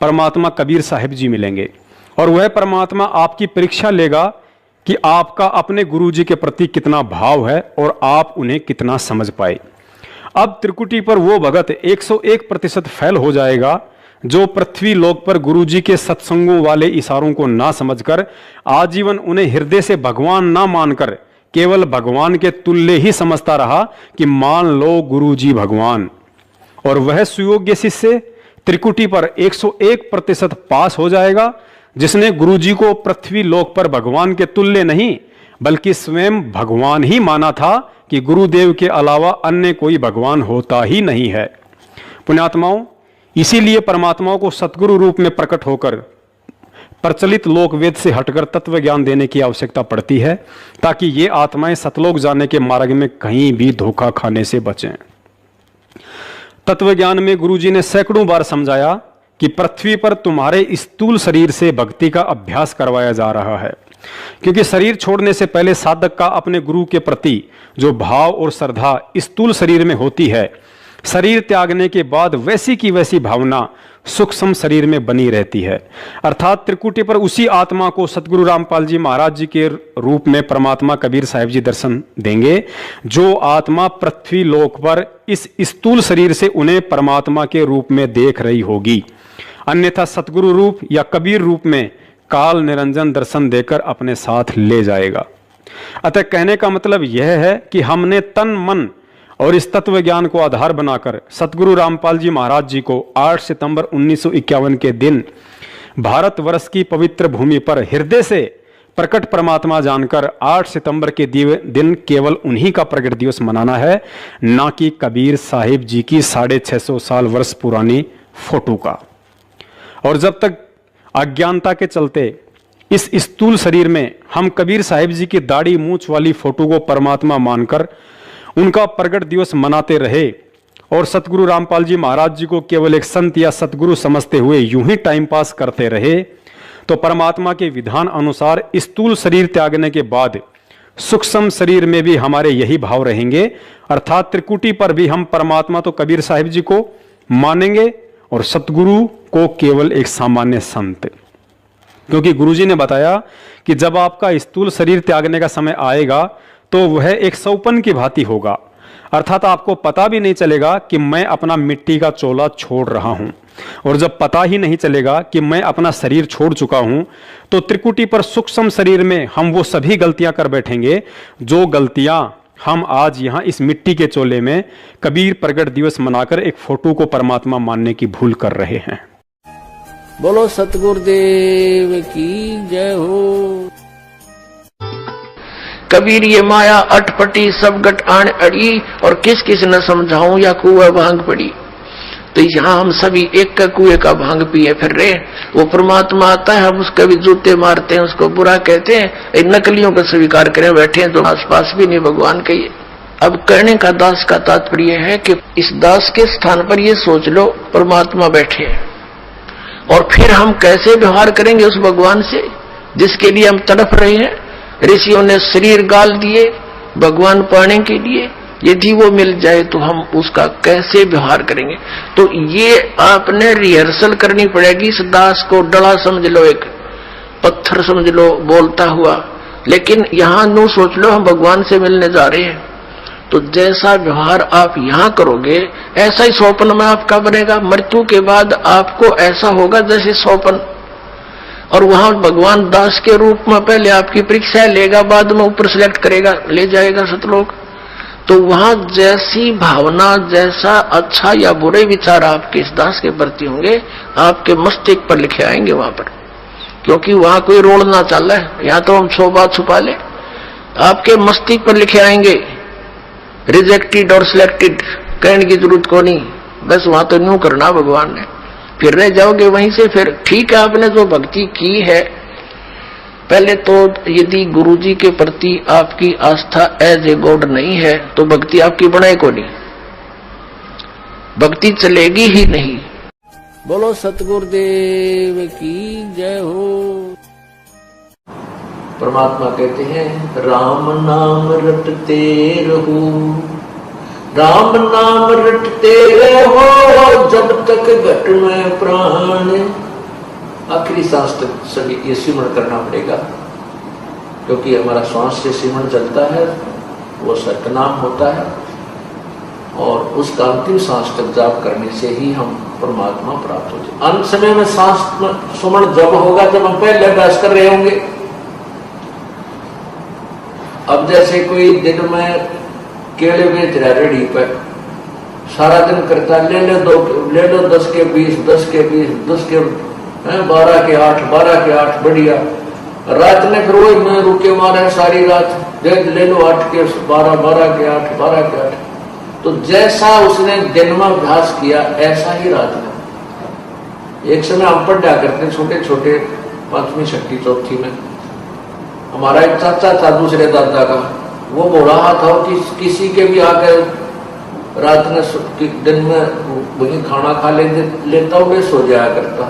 परमात्मा कबीर साहिब जी मिलेंगे, और वह परमात्मा आपकी परीक्षा लेगा कि आपका अपने गुरुजी के प्रति कितना भाव है और आप उन्हें कितना समझ पाए। अब त्रिकुटी पर वो भगत 101% फेल हो जाएगा जो पृथ्वी लोक पर गुरुजी के सत्संगों वाले इशारों को ना समझकर आजीवन उन्हें हृदय से भगवान ना मानकर केवल भगवान के तुल्य ही समझता रहा कि मान लो गुरुजी भगवान। और वह सुयोग्य शिष्य त्रिकुटी पर 101% पास हो जाएगा जिसने गुरुजी को पृथ्वी लोक पर भगवान के तुल्य नहीं बल्कि स्वयं भगवान ही माना था कि गुरुदेव के अलावा अन्य कोई भगवान होता ही नहीं है। पुण्यात्माओं, इसीलिए परमात्माओं को सतगुरु रूप में प्रकट होकर प्रचलित लोक वेद से हटकर तत्व ज्ञान देने की आवश्यकता पड़ती है, ताकि ये आत्माएं सतलोक जाने के मार्ग में कहीं भी धोखा खाने से बचें। तत्व ज्ञान में गुरुजी ने सैकड़ों बार समझाया कि पृथ्वी पर तुम्हारे स्थूल शरीर से भक्ति का अभ्यास करवाया जा रहा है, क्योंकि शरीर छोड़ने से पहले साधक का अपने गुरु के प्रति जो भाव और श्रद्धा स्थूल शरीर में होती है, शरीर त्यागने के बाद वैसी की वैसी भावना सूक्ष्म शरीर में बनी रहती है। अर्थात त्रिकुटी पर उसी आत्मा को सतगुरु रामपाल जी महाराज जी के रूप में परमात्मा कबीर साहिब जी दर्शन देंगे, जो आत्मा पृथ्वी लोक पर इस स्थूल शरीर से उन्हें परमात्मा के रूप में देख रही होगी। अन्यथा सतगुरु रूप या कबीर रूप में काल निरंजन दर्शन देकर अपने साथ ले जाएगा। अतः कहने का मतलब यह है कि हमने तन मन और इस तत्व ज्ञान को आधार बनाकर सतगुरु रामपाल जी महाराज जी को 8 सितंबर 1951 के दिन भारतवर्ष की पवित्र भूमि पर हृदय से प्रकट परमात्मा जानकर 8 सितंबर के दिन केवल उन्हीं का प्रकट दिवस मनाना है, ना कि कबीर साहिब जी की 650 साल वर्ष पुरानी फोटो का। और जब तक अज्ञानता के चलते इस स्थूल शरीर में हम कबीर साहिब जी की दाढ़ी मूंछ वाली फोटो को परमात्मा मानकर उनका प्रगट दिवस मनाते रहे और सतगुरु रामपाल जी महाराज जी को केवल एक संत या सतगुरु समझते हुए यूं ही टाइम पास करते रहे, तो परमात्मा के विधान अनुसार स्थूल शरीर त्यागने के बाद सूक्ष्म शरीर में भी हमारे यही भाव रहेंगे। अर्थात त्रिकुटी पर भी हम परमात्मा तो कबीर साहिब जी को मानेंगे और सतगुरु को केवल एक सामान्य संत, क्योंकि गुरुजी ने बताया कि जब आपका स्थूल शरीर त्यागने का समय आएगा तो वह एक सौपन की भांति होगा। अर्थात आपको पता भी नहीं चलेगा कि मैं अपना मिट्टी का चोला छोड़ रहा हूं। और जब पता ही नहीं चलेगा कि मैं अपना शरीर छोड़ चुका हूं, तो त्रिकुटी पर सूक्ष्म शरीर में हम वो सभी गलतियां कर बैठेंगे जो गलतियां हम आज यहां इस मिट्टी के चोले में कबीर प्रगट दिवस मनाकर एक फोटो को परमात्मा मानने की भूल कर रहे हैं। बोलो सतगुरुदेव की जय हो। कबीर ये माया अटपटी सब गट आन अड़ी, और किस किस न समझाऊं या कुआ भांग पड़ी। तो यहाँ हम सभी एक का कुएं का भांग पिए फिर रहे। वो परमात्मा आता है, हम उसके भी जूते मारते हैं, उसको बुरा कहते हैं, नकलियों को स्वीकार करें बैठे हैं तो आसपास भी नहीं भगवान के। अब कहने का दास का तात्पर्य है कि इस दास के स्थान पर ये सोच लो परमात्मा बैठे हैं, और फिर हम कैसे व्यवहार करेंगे उस भगवान से जिसके लिए हम तड़प रहे हैं। ऋषियों ने शरीर गाल दिए भगवान पाने के लिए, यदि वो मिल जाए तो हम उसका कैसे व्यवहार करेंगे। तो ये आपने रिहर्सल करनी पड़ेगी। इस दास को डला समझ लो, एक पत्थर समझ लो बोलता हुआ, लेकिन यहां नो सोच लो हम भगवान से मिलने जा रहे हैं। तो जैसा व्यवहार आप यहां करोगे ऐसा ही स्वप्न में आपका बनेगा। मृत्यु के बाद आपको ऐसा होगा जैसे स्वप्न, और वहां भगवान दास के रूप में पहले आपकी परीक्षा लेगा, बाद में ऊपर सिलेक्ट करेगा, ले जाएगा सतलोक। तो वहां जैसी भावना, जैसा अच्छा या बुरे विचार आपके इस दास के प्रति होंगे, आपके मस्तिष्क पर लिखे आएंगे वहां पर, क्योंकि वहां कोई रोल ना चल है। यहाँ तो हम 100 बात छुपा ले, आपके मस्तिष्क पर लिखे आएंगे। रिजेक्टेड और सिलेक्टेड कहने की जरूरत को नहीं, बस वहां तो न्यू करना भगवान ने, फिर रह जाओगे वहीं से। फिर ठीक है, आपने जो भक्ति की है, पहले तो यदि गुरुजी के प्रति आपकी आस्था एज ए गॉड नहीं है तो भक्ति आपकी बनाए को नहीं, भक्ति चलेगी ही नहीं। बोलो सतगुरुदेव की जय हो। परमात्मा कहते हैं राम नाम रटते रहो, राम नाम रटते रहो जब तक घट में प्राण। आखिरी सांस तक सभी ये सिमरण करना पड़ेगा, क्योंकि हमारा श्वास से सिमरण चलता है, वो सतनाम होता है, और उसका अंतिम सांस तक जाप करने से ही हम परमात्मा प्राप्त होते हैं। अंत समय में सांस सुमरण जब होगा जब हम पहले अभ्यास कर रहे होंगे। अब जैसे कोई दिन में केले बेच रहा रेडी पर, सारा दिन करता ले लो 10 के 20, 10 के 20, 10 के 12 के 8, 12 के 8 बढ़िया। रात में फिर वही में रुके मारे सारी रात, ले लो 8 के 12, 12 के 8, 12 के 8। तो जैसा उसने दिन में अभ्यास किया ऐसा ही रात में। एक समय हम पढ़ा करते छोटे छोटे 5वीं 6वीं 4थी में, हमारा एक चाचा था दूसरे दादा का, वो बोल रहा था कि किसी के भी आकर रात में दिन में वही खाना खा लेता हुए सो जाया करता।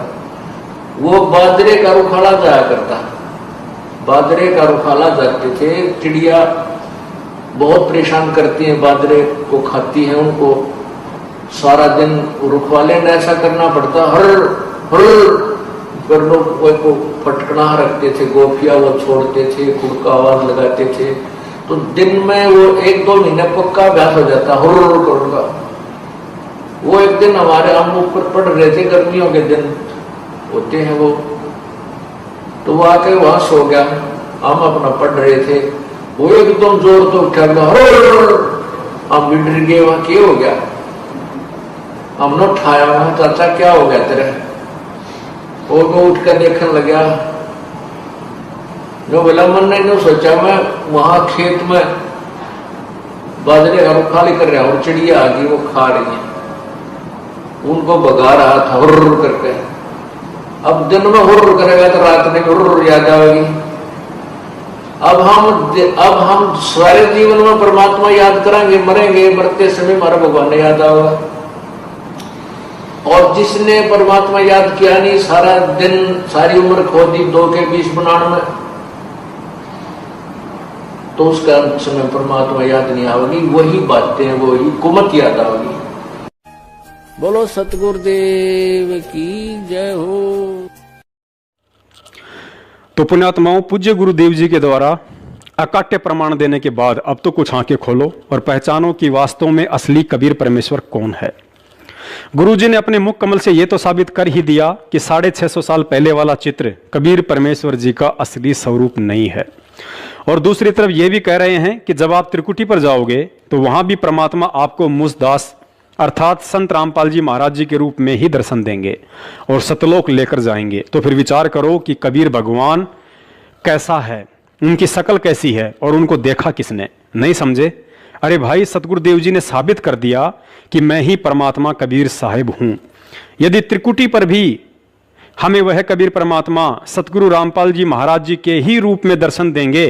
वो बाजरे का रुखाला जाया करता, बाजरे का रुखाला जाते थे। चिड़िया बहुत परेशान करती हैं, बाजरे को खाती हैं, उनको सारा दिन रुखवाले ने ऐसा करना पड़ता, हर हर पर लोग को फटकना रखते थे, गोफिया वो छोड़ते थे, खुद का आवाज लगाते थे। तो दिन में वो 1-2 महीने पक्का अभ्यास हो जाता हुर करूंगा। वो एक दिन हमारे हम ऊपर पढ़ रहे थे, गर्मियों के दिन होते हैं वो, तो वो आके वहां सो गया, हम अपना पढ़ रहे थे। वो एकदम जोर तो उठा, हम भी डर गए, वहां क्या हो गया। हमने उठाया, वहां चाचा क्या हो गया तेरे। और वो उठ कर देखने लगा, जो बोला मन ने सोचा मैं वहां खेत में बाजरे का रुखाली कर रहा और चिड़िया आ गई, वो खा रही है, उनको भगा रहा था हुर्र करके। अब दिन में हुर्र करेगा तो रात में हुर्र याद आएगी। अब हम सारे जीवन में परमात्मा याद करेंगे, मरेंगे, मरते समय हमारा भगवान याद आएगा। और जिसने परमात्मा याद किया नहीं, सारा दिन सारी उम्र खो दी 2 के 20 बनाने में, तो उसका समय परमात्मा याद नहीं आएगी, वही बातें वही कुमत याद आएगी। बोलो सतगुरुदेव की जय हो। तो पुण्यात्माओं, पूज्य गुरुदेव जी के द्वारा अकाट्य प्रमाण देने के बाद अब तो कुछ आंखें खोलो और पहचानो कि वास्तव में असली कबीर परमेश्वर कौन है। गुरुजी ने अपने मुख कमल से यह तो साबित कर ही दिया कि 650 साल पहले वाला चित्र कबीर परमेश्वर जी का असली स्वरूप नहीं है। और दूसरी तरफ यह भी कह रहे हैं कि जब आप त्रिकुटी पर जाओगे तो वहां भी परमात्मा आपको मुझदास अर्थात संत रामपाल जी महाराज जी के रूप में ही दर्शन देंगे और सतलोक लेकर जाएंगे। तो फिर विचार करो कि कबीर भगवान कैसा है, उनकी शक्ल कैसी है और उनको देखा किसने? नहीं समझे? अरे भाई, सतगुरुदेव जी ने साबित कर दिया कि मैं ही परमात्मा कबीर साहिब हूं। यदि त्रिकुटी पर भी हमें वह कबीर परमात्मा सतगुरु रामपाल जी महाराज जी के ही रूप में दर्शन देंगे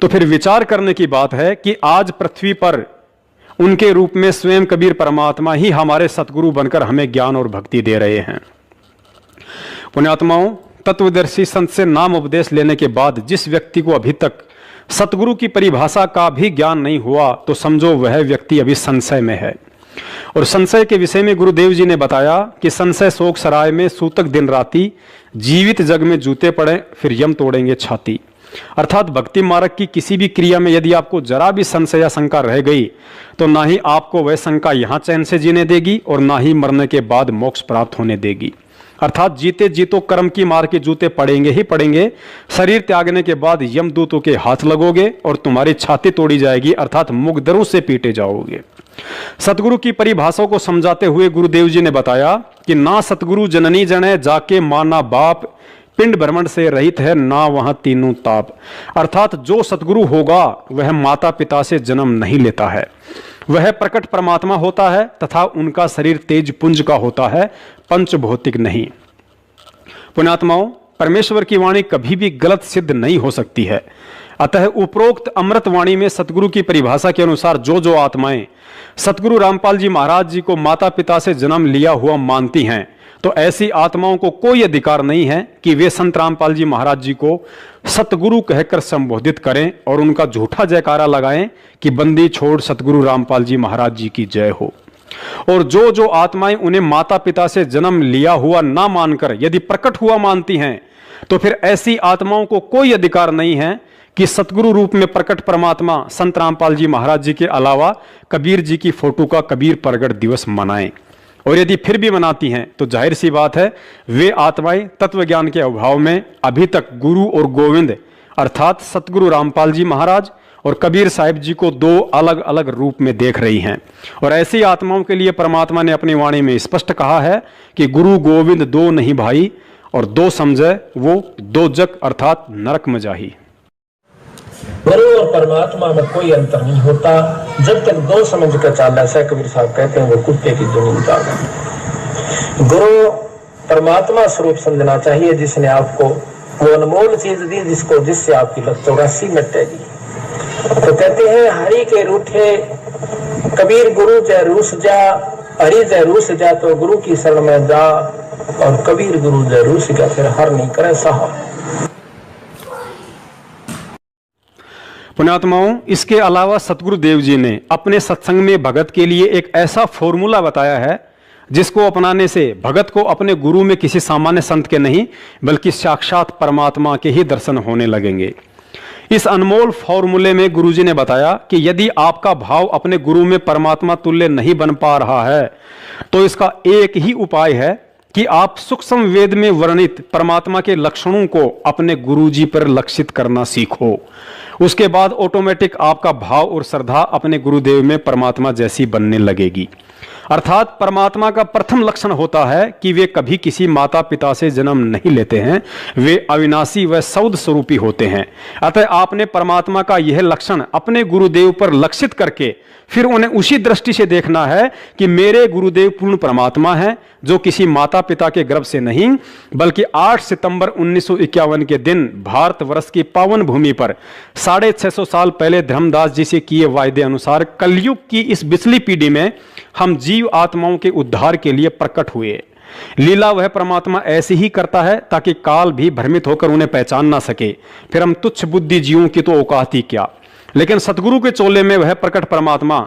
तो फिर विचार करने की बात है कि आज पृथ्वी पर उनके रूप में स्वयं कबीर परमात्मा ही हमारे सतगुरु बनकर हमें ज्ञान और भक्ति दे रहे हैं। पुण्यात्माओं, तत्वदर्शी संत से नाम उपदेश लेने के बाद जिस व्यक्ति को अभी तक सतगुरु की परिभाषा का भी ज्ञान नहीं हुआ तो समझो वह व्यक्ति अभी संशय में है। और संशय के विषय में गुरुदेव जी ने बताया कि संशय शोक सराय में सूतक दिन राती, जीवित जग में जूते पड़े फिर यम तोड़ेंगे छाती। अर्थात भक्ति मार्ग की किसी भी क्रिया में यदि आपको जरा भी संशय या शंका रह गई तो ना ही आपको वह शंका यहां चैन से जीने देगी और ना ही मरने के बाद मोक्ष प्राप्त होने देगी। अर्थात जीते जीतो कर्म की मार के जूते पड़ेंगे ही पड़ेंगे। शरीर त्यागने के बाद यमदूतों के हाथ लगोगे और तुम्हारी छाती तोड़ी जाएगी, अर्थात मुगदरों से पीटे जाओगे। सतगुरु की परिभाषा को समझाते हुए गुरुदेव जी ने बताया कि ना सतगुरु जननी जने जाके माना बाप, पिंड भ्रमण से रहित है ना वहां तीनों ताप। अर्थात जो सतगुरु होगा वह माता पिता से जन्म नहीं लेता है, वह प्रकट परमात्मा होता है तथा उनका शरीर तेज पुंज का होता है, पंच भौतिक नहीं। पुण्यात्माओं, परमेश्वर की वाणी कभी भी गलत सिद्ध नहीं हो सकती है। अतः उपरोक्त अमृत वाणी में सतगुरु की परिभाषा के अनुसार जो आत्माएं सतगुरु रामपाल जी महाराज जी को माता पिता से जन्म लिया हुआ मानती हैं तो ऐसी आत्माओं को कोई अधिकार नहीं है कि वे संत रामपाल जी महाराज जी को सतगुरु कहकर संबोधित करें और उनका झूठा जयकारा लगाएं कि बंदी छोड़ सतगुरु रामपाल जी महाराज जी की जय हो। और जो आत्माएं उन्हें माता पिता से जन्म लिया हुआ ना मानकर यदि प्रकट हुआ मानती हैं तो फिर ऐसी आत्माओं को कोई अधिकार नहीं है कि सतगुरु रूप में प्रकट परमात्मा संत रामपाल जी महाराज जी के अलावा कबीर जी की फोटो का कबीर प्रगट दिवस मनाएं। और यदि फिर भी मनाती हैं तो जाहिर सी बात है वे आत्माएं तत्व ज्ञान के अभाव में अभी तक गुरु और गोविंद अर्थात सतगुरु रामपाल जी महाराज और कबीर साहिब जी को दो अलग अलग रूप में देख रही हैं। और ऐसी आत्माओं के लिए परमात्मा ने अपनी वाणी में स्पष्ट कहा है कि गुरु गोविंद दो नहीं भाई, और दो समझे वो दो जग अर्थात नरक में जाही। गुरु और परमात्मा में कोई अंतर नहीं होता जब तक दो समझ कर चाला। ऐसा कबीर साहब कहते हैं वो कुत्ते की दुनिया उतार। गुरु परमात्मा स्वरूप समझना चाहिए जिसने आपको वो अनमोल चीज दी जिससे आपकी 84 मिटेगी। तो कहते हैं हरि के रूठे कबीर गुरु जय रूस जा, हरि जय रूस जा तो गुरु की शरण में जा, और कबीर गुरु जय रूस जा फिर हर नहीं करे साहब। पुण्यात्माओं, इसके अलावा सतगुरु देव जी ने अपने सत्संग में भगत के लिए एक ऐसा फॉर्मूला बताया है जिसको अपनाने से भगत को अपने गुरु में किसी सामान्य संत के नहीं बल्कि साक्षात परमात्मा के ही दर्शन होने लगेंगे। इस अनमोल फॉर्मूले में गुरुजी ने बताया कि यदि आपका भाव अपने गुरु में परमात्मा तुल्य नहीं बन पा रहा है तो इसका एक ही उपाय है कि आप सूक्ष्म वेद में वर्णित परमात्मा के लक्षणों को अपने गुरुजी पर लक्षित करना सीखो। उसके बाद ऑटोमेटिक आपका भाव और श्रद्धा अपने गुरुदेव में परमात्मा जैसी बनने लगेगी। अर्थात परमात्मा का प्रथम लक्षण होता है कि वे कभी किसी माता पिता से जन्म नहीं लेते हैं, वे अविनाशी व सौद स्वरूपी होते हैं। अतः आपने परमात्मा का यह लक्षण अपने गुरुदेव पर लक्षित करके फिर उन्हें उसी दृष्टि से देखना है कि मेरे गुरुदेव पूर्ण परमात्मा हैं जो किसी माता पिता के गर्भ से नहीं बल्कि 8 सितंबर 1951 के दिन भारतवर्ष की पावन भूमि पर 650 साल पहले धर्मदास जी से किए वायदे अनुसार कलयुग की इस बिचली पीढ़ी में हम जीव आत्माओं के उद्धार के लिए प्रकट हुए। लीला वह परमात्मा ऐसे ही करता है ताकि काल भी भ्रमित होकर उन्हें पहचान ना सके। फिर हम तुच्छ बुद्धि जीवों की तो औकात ही क्या। लेकिन सतगुरु के चोले में वह प्रकट परमात्मा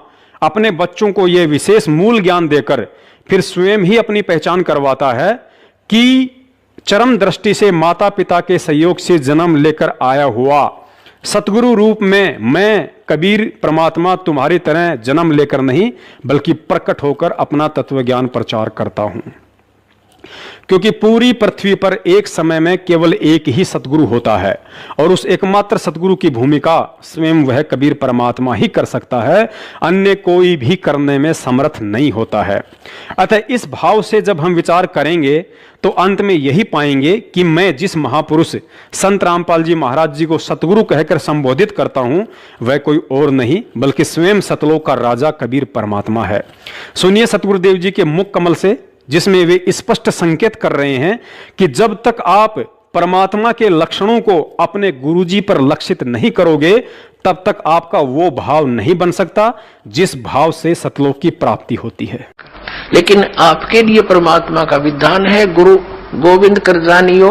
अपने बच्चों को यह विशेष मूल ज्ञान देकर फिर स्वयं ही अपनी पहचान करवाता है कि चरम दृष्टि से माता पिता के सहयोग से जन्म लेकर आया हुआ सतगुरु रूप में मैं कबीर परमात्मा तुम्हारी तरह जन्म लेकर नहीं बल्कि प्रकट होकर अपना तत्व ज्ञान प्रचार करता हूं, क्योंकि पूरी पृथ्वी पर एक समय में केवल एक ही सतगुरु होता है और उस एकमात्र सतगुरु की भूमिका स्वयं वह कबीर परमात्मा ही कर सकता है, अन्य कोई भी करने में समर्थ नहीं होता है। अतः इस भाव से जब हम विचार करेंगे तो अंत में यही पाएंगे कि मैं जिस महापुरुष संत रामपाल जी महाराज जी को सतगुरु कहकर संबोधित करता हूं वह कोई और नहीं बल्कि स्वयं सतलोक का राजा कबीर परमात्मा है। सुनिए सतगुरुदेव जी के मुख कमल से, जिसमें वे स्पष्ट संकेत कर रहे हैं कि जब तक आप परमात्मा के लक्षणों को अपने गुरुजी पर लक्षित नहीं करोगे तब तक आपका वो भाव नहीं बन सकता जिस भाव से सतलोक की प्राप्ति होती है। लेकिन आपके लिए परमात्मा का विधान है, गुरु गोविंद कर जानियो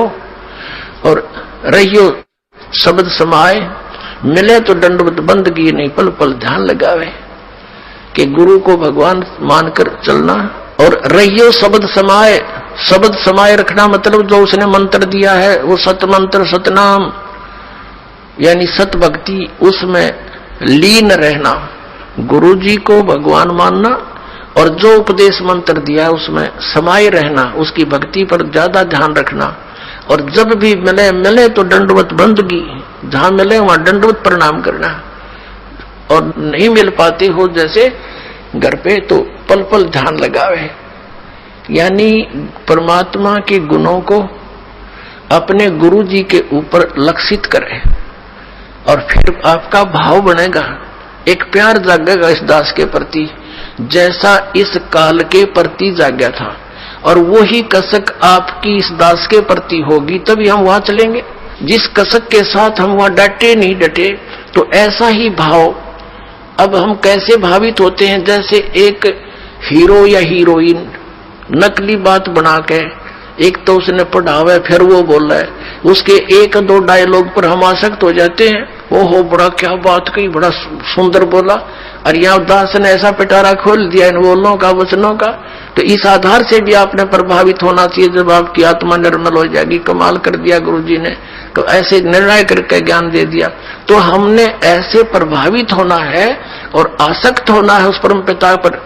और रहियो शब्द समाए, मिले तो दंडवत बंदगी नहीं पल पल ध्यान लगावे, कि गुरु को भगवान मानकर चलना और रहियो शब्द समाए। शब्द समाए रखना मतलब जो उसने मंत्र दिया है वो सत मंत्र सतनाम यानी सत भक्ति, उसमें लीन रहना, गुरु जी को भगवान मानना और जो उपदेश मंत्र दिया है उसमें समाये रहना, उसकी भक्ति पर ज्यादा ध्यान रखना। और जब भी मिले तो दंडवत बंदगी, जहां मिले वहां दंडवत प्रणाम करना, और नहीं मिल पाते हो जैसे घर पे तो पल पल ध्यान लगावे। यानी परमात्मा के गुणों को अपने गुरु जी के ऊपर लक्षित करे और फिर आपका भाव बनेगा, एक प्यार जागेगा इस दास के प्रति जैसा इस काल के प्रति जागा था, और वही कसक आपकी इस दास के प्रति होगी तभी हम वहां चलेंगे। जिस कसक के साथ हम वहां डटे नहीं डटे, तो ऐसा ही भाव अब हम कैसे भावित होते हैं, जैसे एक हीरो या हीरोइन नकली बात बना के, एक तो उसने पढ़ा हुआ है फिर वो बोल रहा है, उसके एक दो डायलॉग पर हम आसक्त हो जाते हैं, ओहो बड़ा क्या बात कही, बड़ा सुंदर बोला, और यहाँ दास ने ऐसा पिटारा खोल दिया इन बोलों का वचनों का। तो इस आधार से भी आपने प्रभावित होना चाहिए। जब आपकी आत्मा निर्मल हो जाएगी, कमाल कर दिया गुरु जी ने, तो ऐसे निर्णय करके ज्ञान दे दिया, तो हमने ऐसे प्रभावित होना है और आसक्त होना है उस परम पिता पर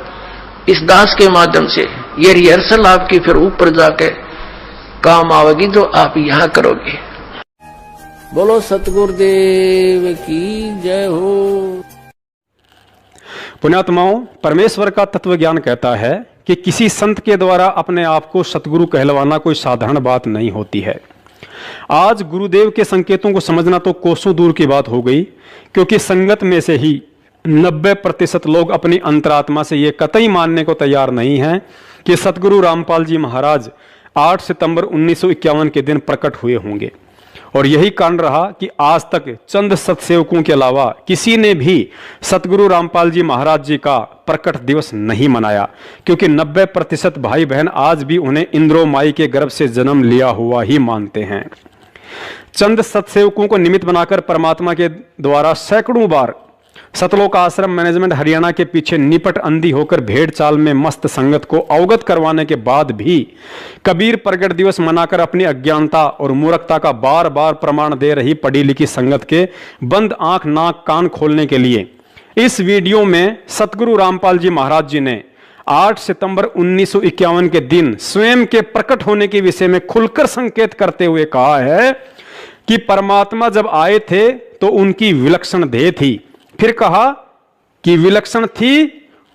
इस दास के माध्यम से। ये रिहर्सल आपकी फिर ऊपर जाके काम आवेगी जो आप यहाँ करोगे। बोलो सतगुरुदेव की जय हो। पुण्यात्माओं, परमेश्वर का तत्व ज्ञान कहता है कि किसी संत के द्वारा अपने आप को सतगुरु कहलवाना कोई साधारण बात नहीं होती है। आज गुरुदेव के संकेतों को समझना तो कोसों दूर की बात हो गई, क्योंकि संगत में से ही 90% लोग अपनी अंतरात्मा से ये कतई मानने को तैयार नहीं हैं कि सतगुरु रामपाल जी महाराज 8 सितंबर 1951 के दिन प्रकट हुए होंगे। और यही कारण रहा कि आज तक चंद सतसेवकों के अलावा किसी ने भी सतगुरु रामपाल जी महाराज जी का प्रकट दिवस नहीं मनाया, क्योंकि 90% भाई बहन आज भी उन्हें इंद्रो माई के गर्भ से जन्म लिया हुआ ही मानते हैं। चंद सतसेवकों को निमित्त बनाकर परमात्मा के द्वारा सैकड़ों बार सतलोक आश्रम मैनेजमेंट हरियाणा के पीछे निपट अंधी होकर भेड़ चाल में मस्त संगत को अवगत करवाने के बाद भी कबीर प्रगट दिवस मनाकर अपनी अज्ञानता और मूर्खता का बार बार प्रमाण दे रही पढ़ी लिखी संगत के बंद आंख नाक कान खोलने के लिए इस वीडियो में सतगुरु रामपाल जी महाराज जी ने 8 सितंबर 1951 के दिन स्वयं के प्रकट होने के विषय में खुलकर संकेत करते हुए कहा है कि परमात्मा जब आए थे तो उनकी विलक्षण देह थी। फिर कहा कि विलक्षण थी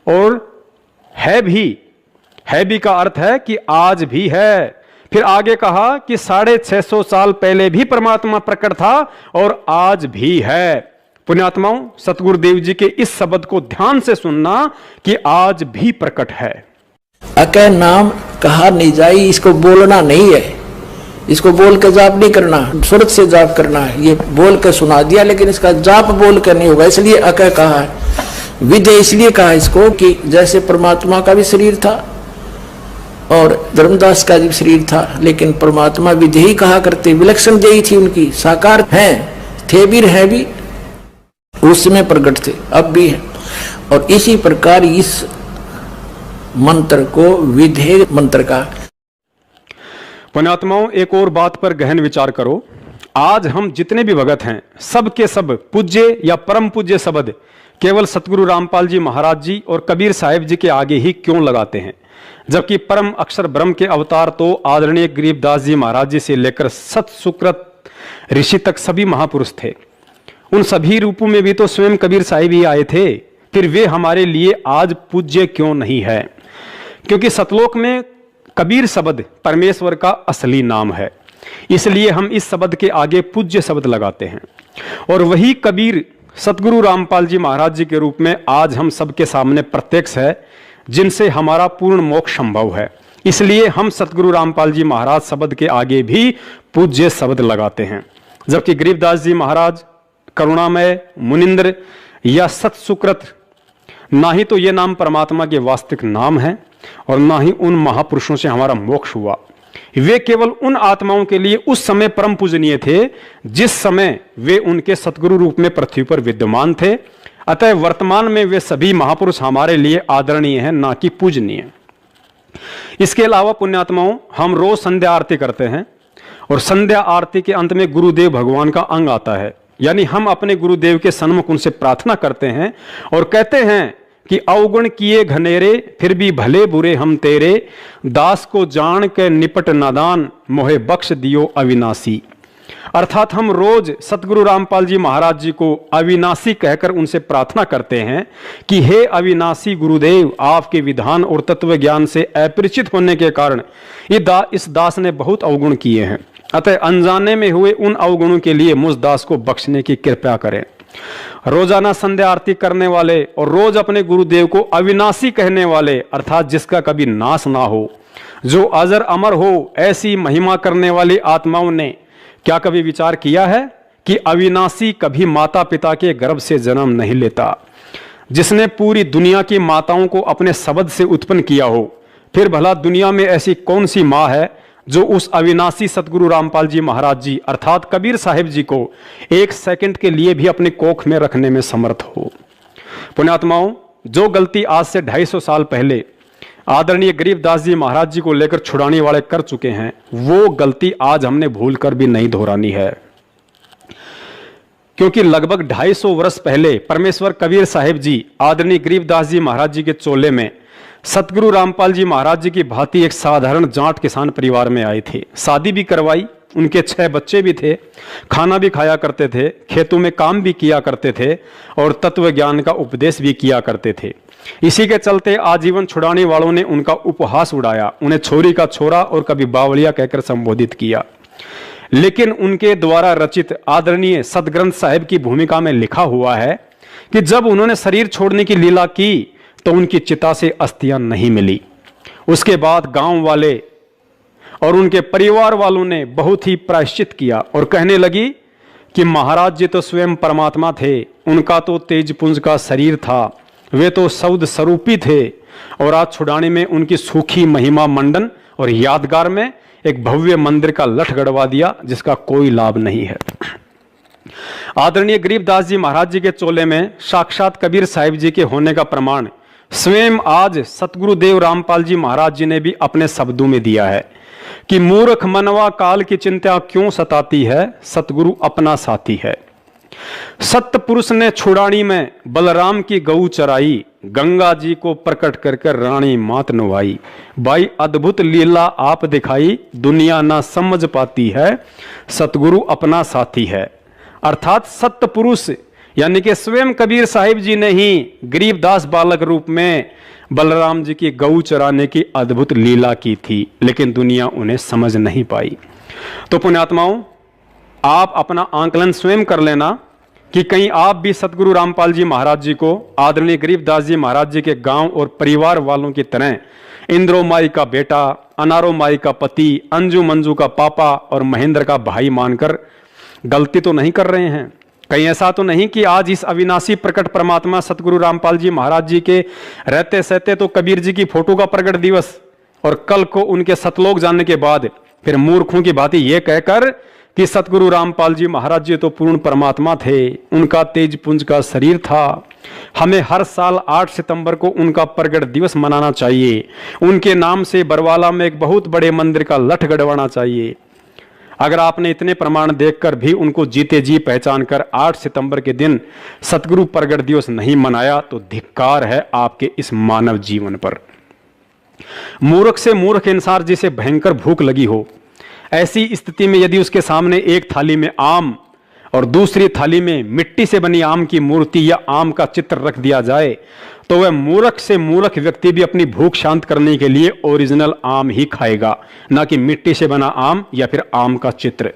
और है भी का अर्थ है कि आज भी है। फिर आगे कहा कि 650 साल पहले भी परमात्मा प्रकट था और आज भी है। पुण्यात्माओं, सतगुरुदेव जी के इस शब्द को ध्यान से सुनना कि आज भी प्रकट है। अके नाम कहा नहीं जाई, इसको बोलना नहीं है, इसको बोल के जाप नहीं करना, सूरत से जाप करना है। ये बोल के सुना दिया लेकिन इसका जाप बोल के नहीं होगा, इसलिए अकय कहा है। विधेय इसलिए कहा इसको कि जैसे परमात्मा का भी शरीर था और धर्मदास का भी शरीर था, लेकिन परमात्मा विधेय कहा करते, विलक्षण देही थी उनकी, साकार हैं, थे भी हैं भी, उस समय प्रकट थे, अब भी है। और इसी प्रकार इस मंत्र को विधेय मंत्र का। पुण्यात्माओं, एक और बात पर गहन विचार करो। आज हम जितने भी भगत हैं सब के सब पूज्य या परम पूज्य शब्द केवल सतगुरु रामपाल जी महाराज जी और कबीर साहिब जी के आगे ही क्यों लगाते हैं, जबकि परम अक्षर ब्रह्म के अवतार तो आदरणीय गरीबदास जी महाराज जी से लेकर सत सुकृत ऋषि तक सभी महापुरुष थे। उन सभी रूपों में भी तो स्वयं कबीर साहिब ही आए थे, फिर वे हमारे लिए आज पूज्य क्यों नहीं है? क्योंकि सतलोक में कबीर शब्द परमेश्वर का असली नाम है, इसलिए हम इस शब्द के आगे पूज्य शब्द लगाते हैं। और वही कबीर सतगुरु रामपाल जी महाराज जी के रूप में आज हम सबके सामने प्रत्यक्ष है, जिनसे हमारा पूर्ण मोक्ष संभव है। इसलिए हम सतगुरु रामपाल जी महाराज शब्द के आगे भी पूज्य शब्द लगाते हैं, जबकि गरीबदास जी महाराज करुणामय, मुनिंद्र या सतसुकृत, ना ही तो ये नाम परमात्मा के वास्तविक नाम है और ना ही उन महापुरुषों से हमारा मोक्ष हुआ। वे केवल उन आत्माओं के लिए उस समय परम पूजनीय थे जिस समय वे उनके सतगुरु रूप में पृथ्वी पर विद्यमान थे। अतः वर्तमान में वे सभी महापुरुष हमारे लिए आदरणीय हैं, ना कि पूजनीय। इसके अलावा पुण्यात्माओं, हम रोज संध्या आरती करते हैं और संध्या आरती के अंत में गुरुदेव भगवान का अंग आता है, यानी हम अपने गुरुदेव के सन्मुख उनसे प्रार्थना करते हैं और कहते हैं कि अवगुण किए घनेरे फिर भी भले बुरे हम तेरे, दास को जान के निपट नादान मोहे बख्श दियो अविनाशी। अर्थात हम रोज सतगुरु रामपाल जी महाराज जी को अविनाशी कहकर उनसे प्रार्थना करते हैं कि हे अविनाशी गुरुदेव, आपके विधान और तत्व ज्ञान से अपरिचित होने के कारण इस दास ने बहुत अवगुण किए हैं, अतः अनजाने में हुए उन अवगुणों के लिए मुझ दास को बख्शने की कृपा करें। रोजाना संध्या आरती करने वाले और रोज अपने गुरुदेव को अविनाशी कहने वाले, अर्थात जिसका कभी नाश ना हो, जो अजर अमर हो, ऐसी महिमा करने वाली आत्माओं ने क्या कभी विचार किया है कि अविनाशी कभी माता पिता के गर्भ से जन्म नहीं लेता? जिसने पूरी दुनिया की माताओं को अपने शब्द से उत्पन्न किया हो, फिर भला दुनिया में ऐसी कौन सी माँ है जो उस अविनाशी सतगुरु रामपाल जी महाराज जी अर्थात कबीर साहिब जी को एक सेकंड के लिए भी अपने कोख में रखने में समर्थ हो? पुण्यात्माओं, जो गलती आज से 250 साल पहले आदरणीय गरीबदास जी महाराज जी को लेकर छुड़ाने वाले कर चुके हैं, वो गलती आज हमने भूलकर भी नहीं दोहरानी है। क्योंकि लगभग 250 वर्ष पहले परमेश्वर कबीर साहिब जी आदरणीय गरीबदास जी महाराज जी के चोले में सतगुरु रामपाल जी महाराज जी की भांति एक साधारण जाट किसान परिवार में आए थे। शादी भी करवाई, उनके 6 बच्चे भी थे, खाना भी खाया करते थे, खेतों में काम भी किया करते थे और तत्व ज्ञान का उपदेश भी किया करते थे। इसी के चलते आजीवन छुड़ाने वालों ने उनका उपहास उड़ाया, उन्हें छोरी का छोरा और कभी बावलिया कहकर संबोधित किया। लेकिन उनके द्वारा रचित आदरणीय सदग्रंथ साहिब की भूमिका में लिखा हुआ है कि जब उन्होंने शरीर छोड़ने की लीला की तो उनकी चिता से अस्थियां नहीं मिली। उसके बाद गांव वाले और उनके परिवार वालों ने बहुत ही प्रायश्चित किया और कहने लगी कि महाराज जी तो स्वयं परमात्मा थे, उनका तो तेजपुंज का शरीर था, वे तो शब्द स्वरूपी थे और आज छुड़ाने में उनकी सूखी महिमा मंडन और यादगार में एक भव्य मंदिर का लठ गड़वा दिया जिसका कोई लाभ नहीं है। आदरणीय गरीबदास जी महाराज जी के चोले में साक्षात कबीर साहिब जी के होने का प्रमाण स्वयं आज सतगुरुदेव रामपाल जी महाराज जी ने भी अपने शब्दों में दिया है कि मूर्ख मनवा काल की चिंता क्यों सताती है, सतगुरु अपना साथी है। सत्य पुरुष ने छुड़ानी में बलराम की गऊ चराई, गंगा जी को प्रकट कर रानी मात नुवाई। भाई अद्भुत लीला आप दिखाई, दुनिया ना समझ पाती है, सतगुरु अपना साथी है। अर्थात सत्य पुरुष यानी कि स्वयं कबीर साहिब जी ने ही गरीबदास बालक रूप में बलराम जी की गऊ चराने की अद्भुत लीला की थी, लेकिन दुनिया उन्हें समझ नहीं पाई। तो पुण्यात्माओं, आप अपना आंकलन स्वयं कर लेना कि कहीं आप भी सतगुरु रामपाल जी महाराज जी को आदरणीय गरीबदास जी महाराज जी के गांव और परिवार वालों की तरह इंद्रो माई का बेटा, अनारो माई का पति, अंजू मंजू का पापा और महेंद्र का भाई मानकर गलती तो नहीं कर रहे हैं। कहीं ऐसा तो नहीं कि आज इस अविनाशी प्रकट परमात्मा सतगुरु रामपाल जी महाराज जी के रहते सहते तो कबीर जी की फोटो का प्रकट दिवस और कल को उनके सतलोक जाने के बाद फिर मूर्खों की भांति ये कहकर कि सतगुरु रामपाल जी महाराज जी तो पूर्ण परमात्मा थे, उनका तेजपुंज का शरीर था, हमें हर साल 8 सितंबर को उनका प्रकट दिवस मनाना चाहिए, उनके नाम से बरवाला में एक बहुत बड़े मंदिर का लठ गड़वाना चाहिए। अगर आपने इतने प्रमाण देखकर भी उनको जीते जी पहचान कर 8 सितंबर के दिन सतगुरु प्रगट दिवस नहीं मनाया तो धिक्कार है आपके इस मानव जीवन पर। मूर्ख से मूर्ख इंसान जिसे भयंकर भूख लगी हो, ऐसी स्थिति में यदि उसके सामने एक थाली में आम और दूसरी थाली में मिट्टी से बनी आम की मूर्ति या आम का चित्र रख दिया जाए तो वह मूर्ख से मूर्ख व्यक्ति भी अपनी भूख शांत करने के लिए ओरिजिनल आम ही खाएगा, ना कि मिट्टी से बना आम या फिर आम का चित्र।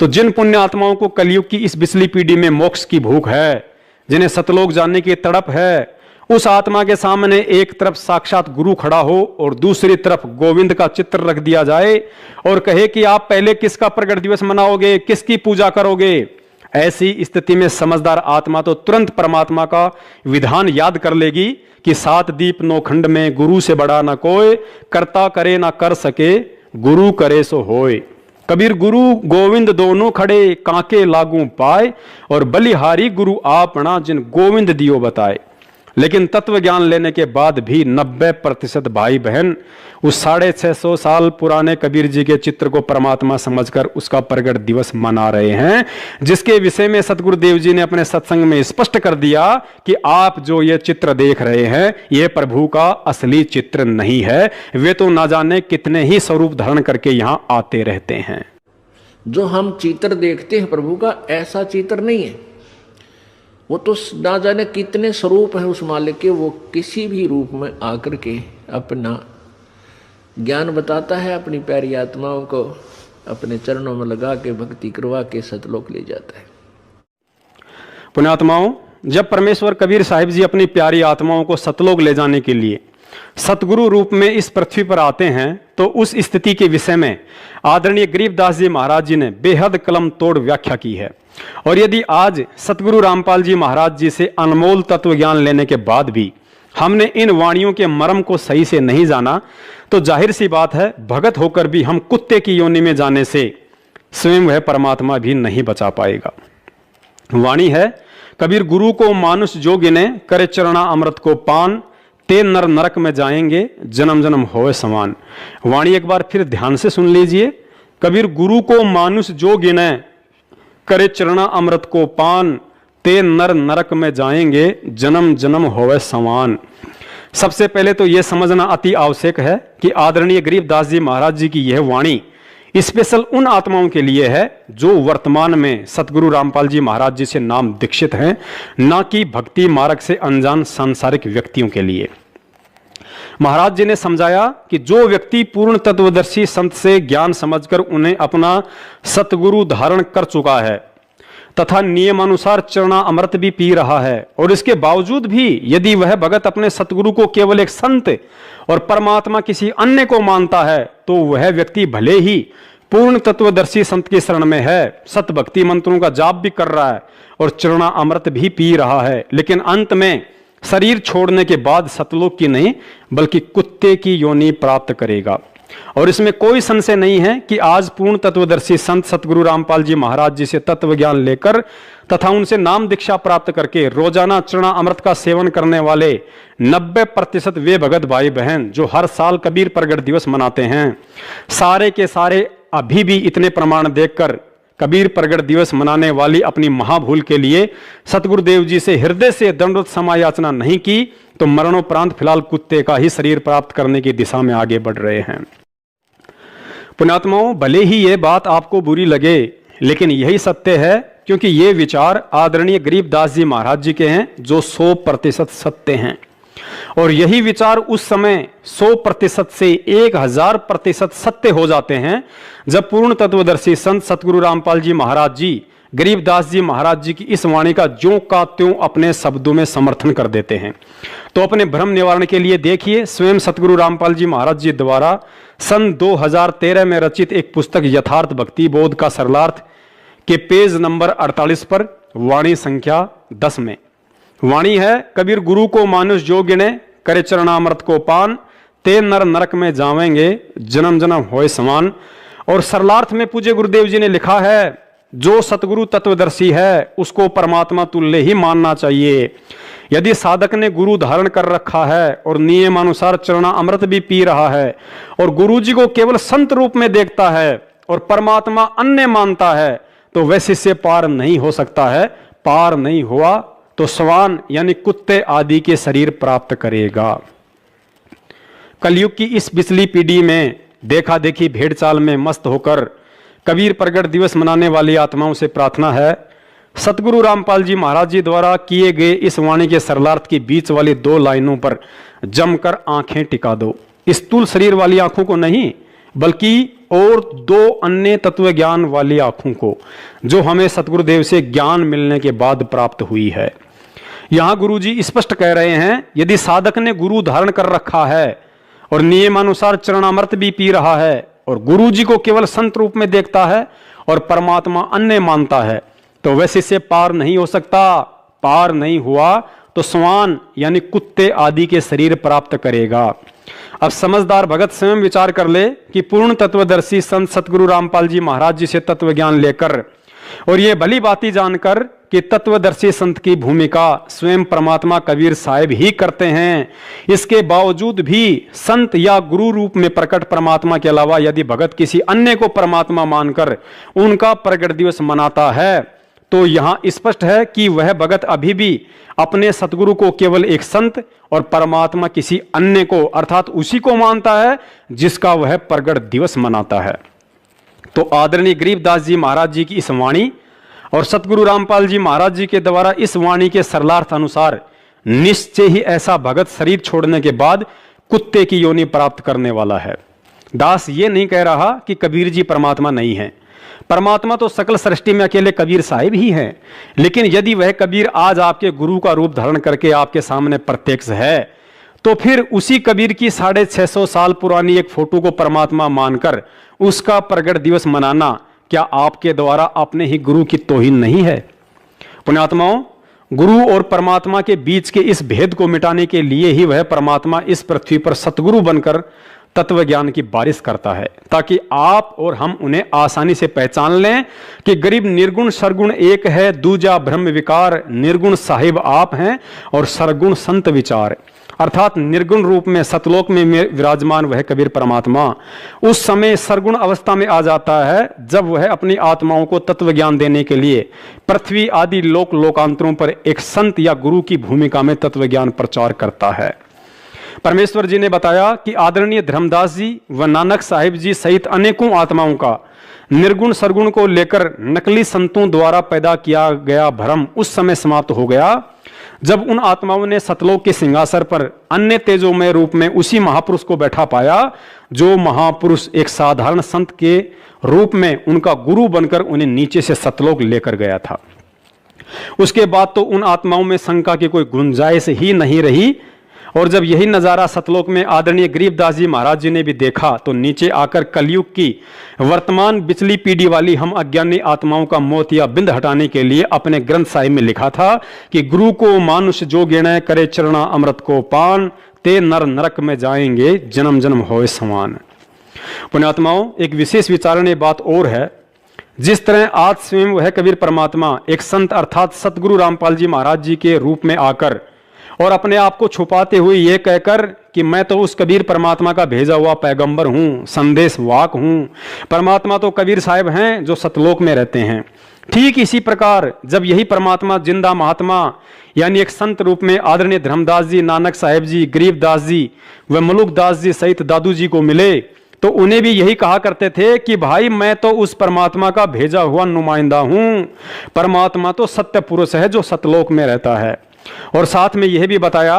तो जिन पुण्य आत्माओं को कलयुग की इस बिसली पीढ़ी में मोक्ष की भूख है, जिन्हें सतलोक जानने की तड़प है, उस आत्मा के सामने एक तरफ साक्षात गुरु खड़ा हो और दूसरी तरफ गोविंद का चित्र रख दिया जाए और कहे कि आप पहले किसका प्रगट दिवस मनाओगे, किसकी पूजा करोगे, ऐसी स्थिति में समझदार आत्मा तो तुरंत परमात्मा का विधान याद कर लेगी कि 7 दीप 9 खंड में गुरु से बड़ा ना कोई, करता करे ना कर सके, गुरु करे सो होए। कबीर गुरु गोविंद दोनों खड़े, कांके लागू पाए, और बलिहारी गुरु आपना जिन गोविंद दियो बताए। लेकिन तत्व ज्ञान लेने के बाद भी 90% भाई बहन उस 650 साल पुराने कबीर जी के चित्र को परमात्मा समझकर उसका प्रगट दिवस मना रहे हैं, जिसके विषय में सतगुरुदेव जी ने अपने सत्संग में स्पष्ट कर दिया कि आप जो ये चित्र देख रहे हैं ये प्रभु का असली चित्र नहीं है, वे तो ना जाने कितने ही स्वरूप धारण करके यहां आते रहते हैं। जो हम चित्र देखते हैं प्रभु का, ऐसा चित्र नहीं है। वो तो ना जाने कितने स्वरूप हैं उस मालिक के, वो किसी भी रूप में आकर के अपना ज्ञान बताता है, अपनी प्यारी आत्माओं को अपने चरणों में लगा के भक्ति करवा के सतलोक ले जाता है। पुण्यात्माओं, जब परमेश्वर कबीर साहिब जी अपनी प्यारी आत्माओं को सतलोक ले जाने के लिए सतगुरु रूप में इस पृथ्वी पर आते हैं तो उस स्थिति के विषय में आदरणीय गरीबदास जी महाराज जी ने बेहद कलम तोड़ व्याख्या की है। और यदि आज सतगुरु रामपाल जी महाराज जी से अनमोल तत्व ज्ञान लेने के बाद भी हमने इन वाणियों के मर्म को सही से नहीं जाना तो जाहिर सी बात है भगत होकर भी हम कुत्ते की योनि में जाने से स्वयं वह परमात्मा भी नहीं बचा पाएगा। वाणी है, कबीर गुरु को मानुष जो गिने, करे चरणा अमृत को पान, ते नर नरक में जाएंगे, जन्म जन्म होए समान। वाणी एक बार फिर ध्यान से सुन लीजिए। कबीर गुरु को मानुष जो गिने, करे चरणा अमृत को पान, ते नर नरक में जाएंगे, जन्म जन्म होवे समान। सबसे पहले तो यह समझना अति आवश्यक है कि आदरणीय गरीबदास जी महाराज जी की यह वाणी स्पेशल उन आत्माओं के लिए है जो वर्तमान में सतगुरु रामपाल जी महाराज जी से नाम दीक्षित हैं, ना कि भक्ति मार्ग से अनजान सांसारिक व्यक्तियों के लिए। महाराज जी ने समझाया कि जो व्यक्ति पूर्ण तत्वदर्शी संत से ज्ञान समझकर उन्हें अपना सतगुरु धारण कर चुका है तथा नियमानुसार चरणा अमृत भी पी रहा है और इसके बावजूद भी यदि वह भगत अपने सतगुरु को केवल एक संत और परमात्मा किसी अन्य को मानता है तो वह व्यक्ति भले ही पूर्ण तत्वदर्शी संत की शरण में है, सत भक्ति मंत्रों का जाप भी कर रहा है और चरणा अमृत भी पी रहा है, लेकिन अंत में शरीर छोड़ने के बाद सतलोक की नहीं बल्कि कुत्ते की योनि प्राप्त करेगा। और इसमें कोई संशय नहीं है कि आज पूर्ण तत्वदर्शी संत सतगुरु रामपाल जी महाराज जी से तत्व ज्ञान लेकर तथा उनसे नाम दीक्षा प्राप्त करके रोजाना चरणा अमृत का सेवन करने वाले 90% वे भगत भाई बहन जो हर साल कबीर प्रगट दिवस मनाते हैं, सारे के सारे अभी भी इतने प्रमाण देखकर कबीर प्रगट दिवस मनाने वाली अपनी महाभूल के लिए सतगुरुदेव जी से हृदय से दंडवत समायाचना नहीं की तो मरणोपरांत फिलहाल कुत्ते का ही शरीर प्राप्त करने की दिशा में आगे बढ़ रहे हैं। पुण्यात्माओं, भले ही ये बात आपको बुरी लगे लेकिन यही सत्य है, क्योंकि ये विचार आदरणीय गरीबदास जी महाराज जी के हैं जो 100% सत्य हैं और यही विचार उस समय 100% से 1000% सत्य हो जाते हैं जब पूर्ण तत्वदर्शी संत सतगुरु रामपाल जी महाराज जी गरीबदास जी महाराज जी की इस वाणी का ज्यों का त्यों अपने शब्दों में समर्थन कर देते हैं। तो अपने भ्रम निवारण के लिए देखिए, स्वयं सतगुरु रामपाल जी महाराज जी द्वारा सन 2013 में रचित एक पुस्तक यथार्थ भक्ति बोध का सरलार्थ के पेज नंबर 48 पर वाणी संख्या 10 में वाणी है, कबीर गुरु को मानुष जो गिने, करे चरणामृत को पान, ते नर नरक में जावेंगे, जन्म जन्म होए समान। और सरलार्थ में पूज्य गुरुदेव जी ने लिखा है, जो सतगुरु तत्वदर्शी है उसको परमात्मा तुल्य ही मानना चाहिए। यदि साधक ने गुरु धारण कर रखा है और नियमानुसार चरणा अमृत भी पी रहा है और गुरु जी को केवल संत रूप में देखता है और परमात्मा अन्य मानता है तो वह शिष्य पार नहीं हो सकता है। पार नहीं हुआ तो श्वान यानी कुत्ते आदि के शरीर प्राप्त करेगा। कलयुग की इस बिचली पीढ़ी में देखा देखी भेड़ चाल में मस्त होकर कबीर प्रगट दिवस मनाने वाली आत्माओं से प्रार्थना है, सतगुरु रामपाल जी महाराज जी द्वारा किए गए इस वाणी के सरलार्थ की बीच वाली 2 लाइनों पर जमकर आंखें टिका दो। स्थूल शरीर वाली आंखों को नहीं, बल्कि और 2 अन्य तत्व ज्ञान वाली आंखों को, जो हमें सतगुरुदेव से ज्ञान मिलने के बाद प्राप्त हुई है। यहां गुरुजी स्पष्ट कह रहे हैं, यदि साधक ने गुरु धारण कर रखा है और नियमानुसार चरणामृत भी पी रहा है और गुरुजी को केवल संत रूप में देखता है और परमात्मा अन्य मानता है, तो वह शिष्य पार नहीं हो सकता। पार नहीं हुआ तो श्वान यानी कुत्ते आदि के शरीर प्राप्त करेगा। अब समझदार भगत स्वयं विचार कर ले कि पूर्ण तत्वदर्शी संत सतगुरु रामपाल जी महाराज जी से तत्व ज्ञान लेकर और ये भली बाती जानकर कि तत्वदर्शी संत की भूमिका स्वयं परमात्मा कबीर साहिब ही करते हैं, इसके बावजूद भी संत या गुरु रूप में प्रकट परमात्मा के अलावा यदि भगत किसी अन्य को परमात्मा मानकर उनका प्रगट दिवस मनाता है, तो यहां स्पष्ट है कि वह भगत अभी भी अपने सतगुरु को केवल एक संत और परमात्मा किसी अन्य को अर्थात उसी को मानता है जिसका वह प्रगट दिवस मनाता है। तो आदरणीय गरीबदास जी महाराज जी की इस वाणी और सतगुरु रामपाल जी महाराज जी के द्वारा इस वाणी के सरलार्थ अनुसार निश्चय ही ऐसा भगत शरीर छोड़ने के बाद कुत्ते की योनि प्राप्त करने वाला है। दास ये नहीं कह रहा कि कबीर जी परमात्मा नहीं है, परमात्मा तो सकल सृष्टि में अकेले कबीर साहिब ही हैं। लेकिन यदि वह कबीर आज आपके गुरु का रूप धारण करके आपके सामने प्रत्यक्ष है, तो फिर उसी कबीर की 650 साल पुरानी एक फोटो को परमात्मा मानकर उसका प्रगट दिवस मनाना क्या आपके द्वारा अपने ही गुरु की तौहीन नहीं है? पुण्यात्माओं, गुरु और परमात्मा के बीच के इस भेद को मिटाने के लिए ही वह परमात्मा इस पृथ्वी पर सतगुरु बनकर तत्व ज्ञान की बारिश करता है, ताकि आप और हम उन्हें आसानी से पहचान लें कि गरीब निर्गुण सरगुण एक है, दूजा ब्रह्म विकार, निर्गुण साहिब आप हैं और सरगुण संत विचार। अर्थात निर्गुण रूप में सतलोक में विराजमान वह कबीर परमात्मा उस समय सरगुण अवस्था में आ जाता है जब वह अपनी आत्माओं को तत्व ज्ञान देने के लिए पृथ्वी आदि लोक लोकांतरों पर एक संत या गुरु की भूमिका में तत्व ज्ञान प्रचार करता है। परमेश्वर जी ने बताया कि आदरणीय धर्मदास जी व नानक साहिब जी सहित अनेकों आत्माओं का निर्गुण सरगुण को लेकर नकली संतों द्वारा पैदा किया गया भ्रम उस समय समाप्त हो गया जब उन आत्माओं ने सतलोक के सिंहासन पर अन्य तेजोमय रूप में उसी महापुरुष को बैठा पाया जो महापुरुष एक साधारण संत के रूप में उनका गुरु बनकर उन्हें नीचे से सतलोक लेकर गया था। उसके बाद तो उन आत्माओं में शंका की कोई गुंजाइश ही नहीं रही और जब यही नजारा सतलोक में आदरणीय गरीबदास जी महाराज जी ने भी देखा तो नीचे आकर कलयुग की वर्तमान बिचली पीढ़ी वाली हम अज्ञानी आत्माओं का मोत या बिंद हटाने के लिए अपने ग्रंथ साहिब में लिखा था कि गुरु को मानुष जो गिणे करे चरणा अमृत को पान, ते नर नरक में जाएंगे जन्म जन्म होए समान। पुण्यात्माओं, एक विशेष विचारणीय बात और है, जिस तरह आज स्वयं वह कबीर परमात्मा एक संत अर्थात सतगुरु रामपाल जी महाराज जी के रूप में आकर और अपने आप को छुपाते हुए यह कहकर कि मैं तो उस कबीर परमात्मा का भेजा हुआ पैगंबर हूं, संदेश वाक हूं, परमात्मा तो कबीर साहिब हैं जो सतलोक में रहते हैं। ठीक इसी प्रकार जब यही परमात्मा जिंदा महात्मा यानी एक संत रूप में आदरणीय धर्मदास जी, नानक साहिब जी, गरीबदास जी व मलुकदास जी सहित दादू जी को मिले तो उन्हें भी यही कहा करते थे कि भाई मैं तो उस परमात्मा का भेजा हुआ नुमाइंदा हूं, परमात्मा तो सत्य पुरुष है जो सतलोक में रहता है। और साथ में यह भी बताया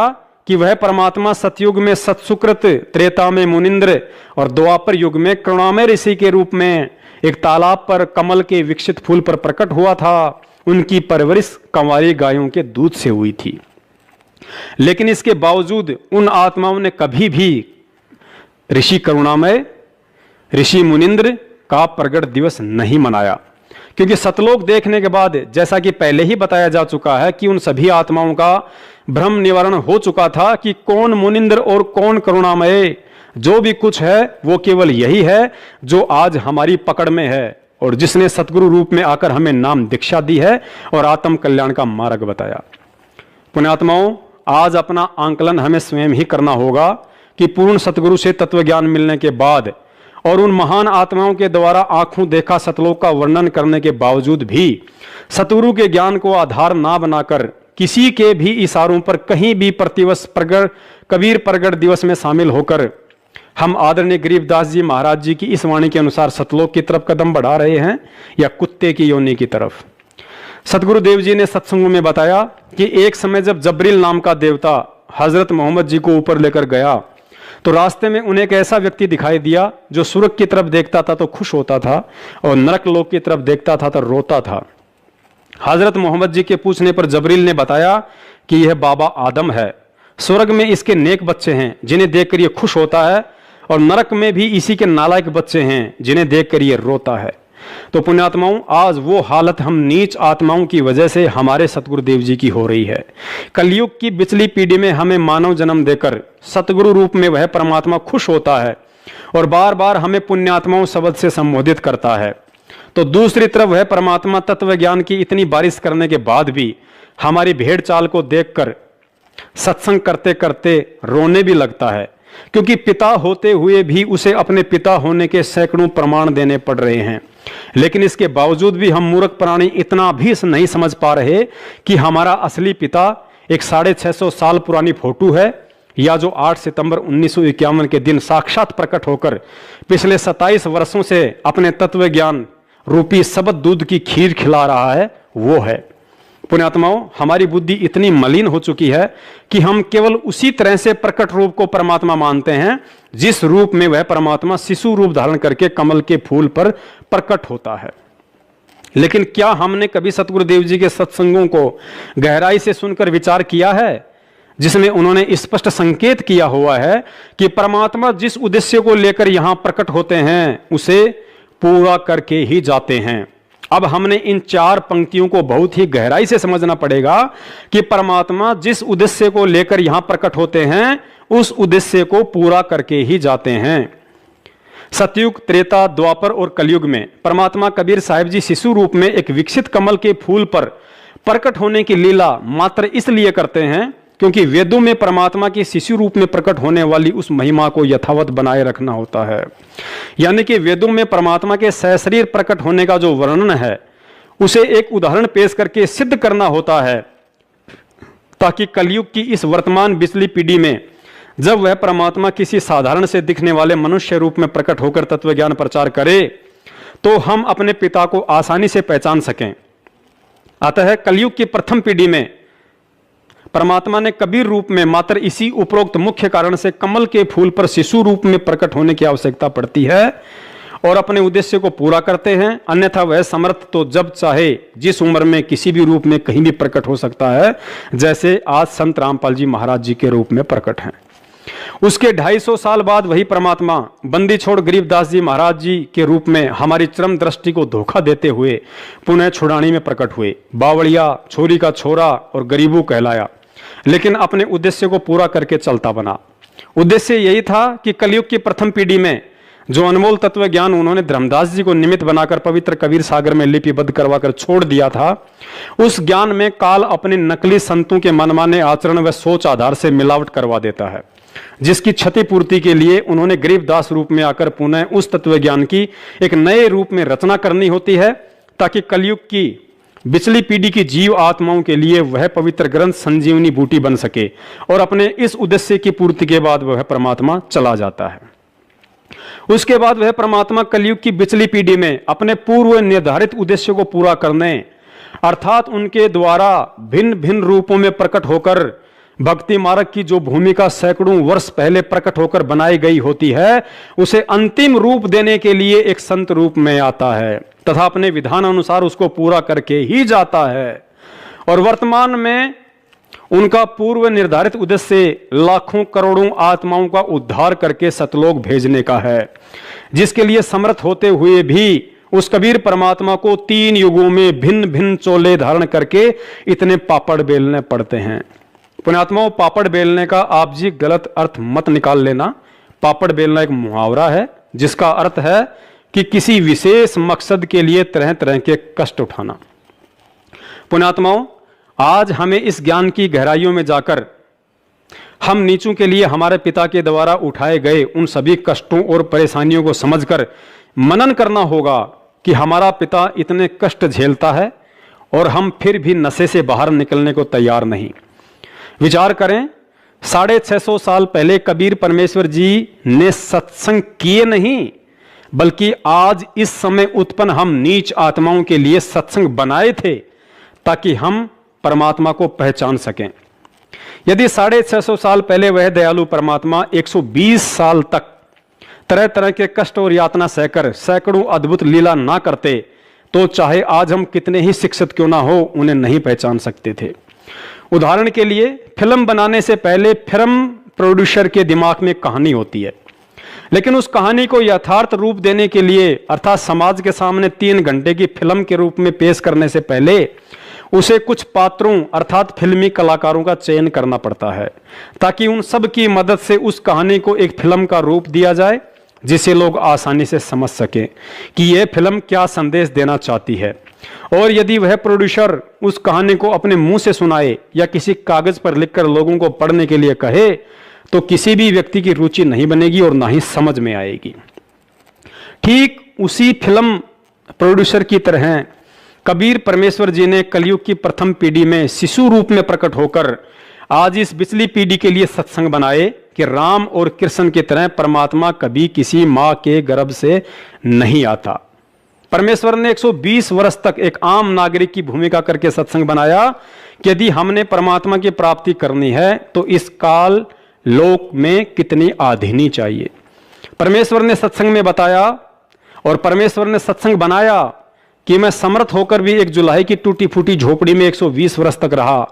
कि वह परमात्मा सतयुग में सत्सुकृत, त्रेता में मुनिंद्र और द्वापर युग में करुणामय ऋषि के रूप में एक तालाब पर कमल के विकसित फूल पर प्रकट हुआ था। उनकी परवरिश कंवारी गायों के दूध से हुई थी। लेकिन इसके बावजूद उन आत्माओं ने कभी भी ऋषि करुणामय, ऋषि मुनिंद्र का प्रगट दिवस नहीं मनाया, क्योंकि सतलोक देखने के बाद जैसा कि पहले ही बताया जा चुका है कि उन सभी आत्माओं का भ्रम निवारण हो चुका था कि कौन मुनिंद्र और कौन करुणामय। जो भी कुछ है वो केवल यही है जो आज हमारी पकड़ में है और जिसने सतगुरु रूप में आकर हमें नाम दीक्षा दी है और आत्म कल्याण का मार्ग बताया। पुण्यात्माओं, आज अपना आंकलन हमें स्वयं ही करना होगा कि पूर्ण सतगुरु से तत्व ज्ञान मिलने के बाद और उन महान आत्माओं के द्वारा आंखों देखा सतलोक का वर्णन करने के बावजूद भी सतगुरु के ज्ञान को आधार ना बनाकर किसी के भी इशारों पर कहीं भी प्रतिवर्ष कबीर प्रगट दिवस में शामिल होकर हम आदरणीय गरीबदास जी महाराज जी की इस वाणी के अनुसार सतलोक की तरफ कदम बढ़ा रहे हैं या कुत्ते की योनि की तरफ। सतगुरुदेव जी ने सत्संगों में बताया कि एक समय जब जबरील नाम का देवता हजरत मोहम्मद जी को ऊपर लेकर गया तो रास्ते में उन्हें एक ऐसा व्यक्ति दिखाई दिया जो स्वर्ग की तरफ देखता था तो खुश होता था और नरक लोक की तरफ देखता था तो रोता था। हजरत मोहम्मद जी के पूछने पर जबरील ने बताया कि यह बाबा आदम है, स्वर्ग में इसके नेक बच्चे हैं जिन्हें देखकर यह खुश होता है और नरक में भी इसी के नालायक बच्चे हैं जिन्हें देखकर यह रोता है। तो पुण्यात्माओं, आज वो हालत हम नीच आत्माओं की वजह से हमारे सतगुरुदेव जी की हो रही है। कलयुग की पिछली पीढ़ी में हमें मानव जन्म देकर सतगुरु रूप में वह परमात्मा खुश होता है और बार बार हमें पुण्यात्माओं शब्द से संबोधित करता है, तो दूसरी तरफ वह परमात्मा तत्व ज्ञान की इतनी बारिश करने के बाद भी हमारी भेड़ चाल को देखकर सत्संग करते करते रोने भी लगता है, क्योंकि पिता होते हुए भी उसे अपने पिता होने के सैकड़ों प्रमाण देने पड़ रहे हैं। लेकिन इसके बावजूद भी हम मूर्ख प्राणी इतना भी नहीं समझ पा रहे कि हमारा असली पिता एक 650 साल पुरानी फोटो है या जो 8 सितंबर 1951 के दिन साक्षात प्रकट होकर पिछले 27 वर्षों से अपने तत्व ज्ञान रूपी शब्द दूध की खीर खिला रहा है, वो है। पुण्यात्माओं, हमारी बुद्धि इतनी मलिन हो चुकी है कि हम केवल उसी तरह से प्रकट रूप को परमात्मा मानते हैं जिस रूप में वह परमात्मा शिशु रूप धारण करके कमल के फूल पर प्रकट होता है। लेकिन क्या हमने कभी सतगुरुदेव जी के सत्संगों को गहराई से सुनकर विचार किया है जिसमें उन्होंने स्पष्ट संकेत किया हुआ है कि परमात्मा जिस उद्देश्य को लेकर यहां प्रकट होते हैं उसे पूरा करके ही जाते हैं। अब हमने इन 4 पंक्तियों को बहुत ही गहराई से समझना पड़ेगा कि परमात्मा जिस उद्देश्य को लेकर यहां प्रकट होते हैं उस उद्देश्य को पूरा करके ही जाते हैं। सतयुग, त्रेता, द्वापर और कलयुग में परमात्मा कबीर साहिब जी शिशु रूप में एक विकसित कमल के फूल पर प्रकट होने की लीला मात्र इसलिए करते हैं क्योंकि वेदों में परमात्मा की शिशु रूप में प्रकट होने वाली उस महिमा को यथावत बनाए रखना होता है। यानी कि वेदों में परमात्मा के सशरीर प्रकट होने का जो वर्णन है उसे एक उदाहरण पेश करके सिद्ध करना होता है, ताकि कलयुग की इस वर्तमान बिचली पीढ़ी में जब वह परमात्मा किसी साधारण से दिखने वाले मनुष्य रूप में प्रकट होकर तत्व ज्ञान प्रचार करे तो हम अपने पिता को आसानी से पहचान सकें। अतः कलयुग की प्रथम पीढ़ी में परमात्मा ने कबीर रूप में मात्र इसी उपरोक्त मुख्य कारण से कमल के फूल पर शिशु रूप में प्रकट होने की आवश्यकता पड़ती है और अपने उद्देश्य को पूरा करते हैं। अन्यथा वह समर्थ तो जब चाहे जिस उम्र में किसी भी रूप में कहीं भी प्रकट हो सकता है, जैसे आज संत रामपाल जी महाराज जी के रूप में प्रकट हैं। उसके 250 साल बाद वही परमात्मा बंदी छोड़ गरीबदास जी महाराज जी के रूप में हमारी चरम दृष्टि को धोखा देते हुए पुनः छुड़ानी में प्रकट हुए। बावड़िया, छोरी का छोरा और गरीबू कहलाया, लेकिन अपने उद्देश्य को पूरा करके चलता बना। उद्देश्य यही था कि कलयुग की प्रथम पीढ़ी में जो अनमोल तत्व ज्ञान उन्होंने धर्मदास जी को निमित्त बनाकर पवित्र कबीर सागर में लिपिबद्ध करवाकर छोड़ दिया था, उस ज्ञान में काल अपने नकली संतों के मनमाने आचरण व सोच आधार से मिलावट करवा देता है, जिसकी क्षतिपूर्ति के लिए उन्होंने गरीबदास रूप में आकर पुनः उस तत्व ज्ञान की एक नए रूप में रचना करनी होती है, ताकि कलयुग की बिचली पीढ़ी की जीव आत्माओं के लिए वह पवित्र ग्रंथ संजीवनी बूटी बन सके। और अपने इस उद्देश्य की पूर्ति के बाद वह परमात्मा चला जाता है। उसके बाद वह परमात्मा कलयुग की बिचली पीढ़ी में अपने पूर्व निर्धारित उद्देश्य को पूरा करने, अर्थात उनके द्वारा भिन्न भिन्न रूपों में प्रकट होकर भक्ति मार्ग की जो भूमिका सैकड़ों वर्ष पहले प्रकट होकर बनाई गई होती है, उसे अंतिम रूप देने के लिए एक संत रूप में आता है तथा अपने विधान अनुसार उसको पूरा करके ही जाता है। और वर्तमान में उनका पूर्व निर्धारित उद्देश्य लाखों करोड़ों आत्माओं का उद्धार करके सतलोक भेजने का है, जिसके लिए समर्थ होते हुए भी उस कबीर परमात्मा को 3 युगों में भिन्न भिन्न चोले धारण करके इतने पापड़ बेलने पड़ते हैं। पुण्यात्माओं, पापड़ बेलने का आप जी गलत अर्थ मत निकाल लेना। पापड़ बेलना एक मुहावरा है जिसका अर्थ है कि किसी विशेष मकसद के लिए तरह तरह के कष्ट उठाना। पुण्यात्माओं, आज हमें इस ज्ञान की गहराइयों में जाकर हम नीचों के लिए हमारे पिता के द्वारा उठाए गए उन सभी कष्टों और परेशानियों को समझकर मनन करना होगा कि हमारा पिता इतने कष्ट झेलता है और हम फिर भी नशे से बाहर निकलने को तैयार नहीं। विचार करें, 650 साल पहले कबीर परमेश्वर जी ने सत्संग किए नहीं, बल्कि आज इस समय उत्पन्न हम नीच आत्माओं के लिए सत्संग बनाए थे ताकि हम परमात्मा को पहचान सकें। यदि 650 साल पहले वह दयालु परमात्मा 120 साल तक तरह तरह के कष्ट और यातना सहकर सैकड़ों अद्भुत लीला ना करते तो चाहे आज हम कितने ही शिक्षित क्यों ना हो उन्हें नहीं पहचान सकते थे। उदाहरण के लिए, फिल्म बनाने से पहले फिल्म प्रोड्यूसर के दिमाग में कहानी होती है, लेकिन उस कहानी को यथार्थ रूप देने के लिए अर्थात समाज के सामने 3 घंटे की फिल्म के रूप में पेश करने से पहले उसे कुछ पात्रों अर्थात फिल्मी कलाकारों का चयन करना पड़ता है ताकि उन सब की मदद से उस कहानी को एक फिल्म का रूप दिया जाए जिसे लोग आसानी से समझ सकें कि यह फिल्म क्या संदेश देना चाहती है। और यदि वह प्रोड्यूसर उस कहानी को अपने मुंह से सुनाए या किसी कागज पर लिखकर लोगों को पढ़ने के लिए कहे तो किसी भी व्यक्ति की रुचि नहीं बनेगी और ना ही समझ में आएगी। ठीक उसी फिल्म प्रोड्यूसर की तरह कबीर परमेश्वर जी ने कलयुग की प्रथम पीढ़ी में शिशु रूप में प्रकट होकर आज इस पिछली पीढ़ी के लिए सत्संग बनाए कि राम और कृष्ण की तरह परमात्मा कभी किसी मां के गर्भ से नहीं आता। परमेश्वर ने 120 वर्ष तक एक आम नागरिक की भूमिका करके सत्संग बनाया कि यदि हमने परमात्मा की प्राप्ति करनी है तो इस काल लोक में कितनी आधीनी चाहिए। परमेश्वर ने सत्संग में बताया और परमेश्वर ने सत्संग बनाया कि मैं समर्थ होकर भी एक जुलाई की टूटी फूटी झोपड़ी में 120 वर्ष तक रहा,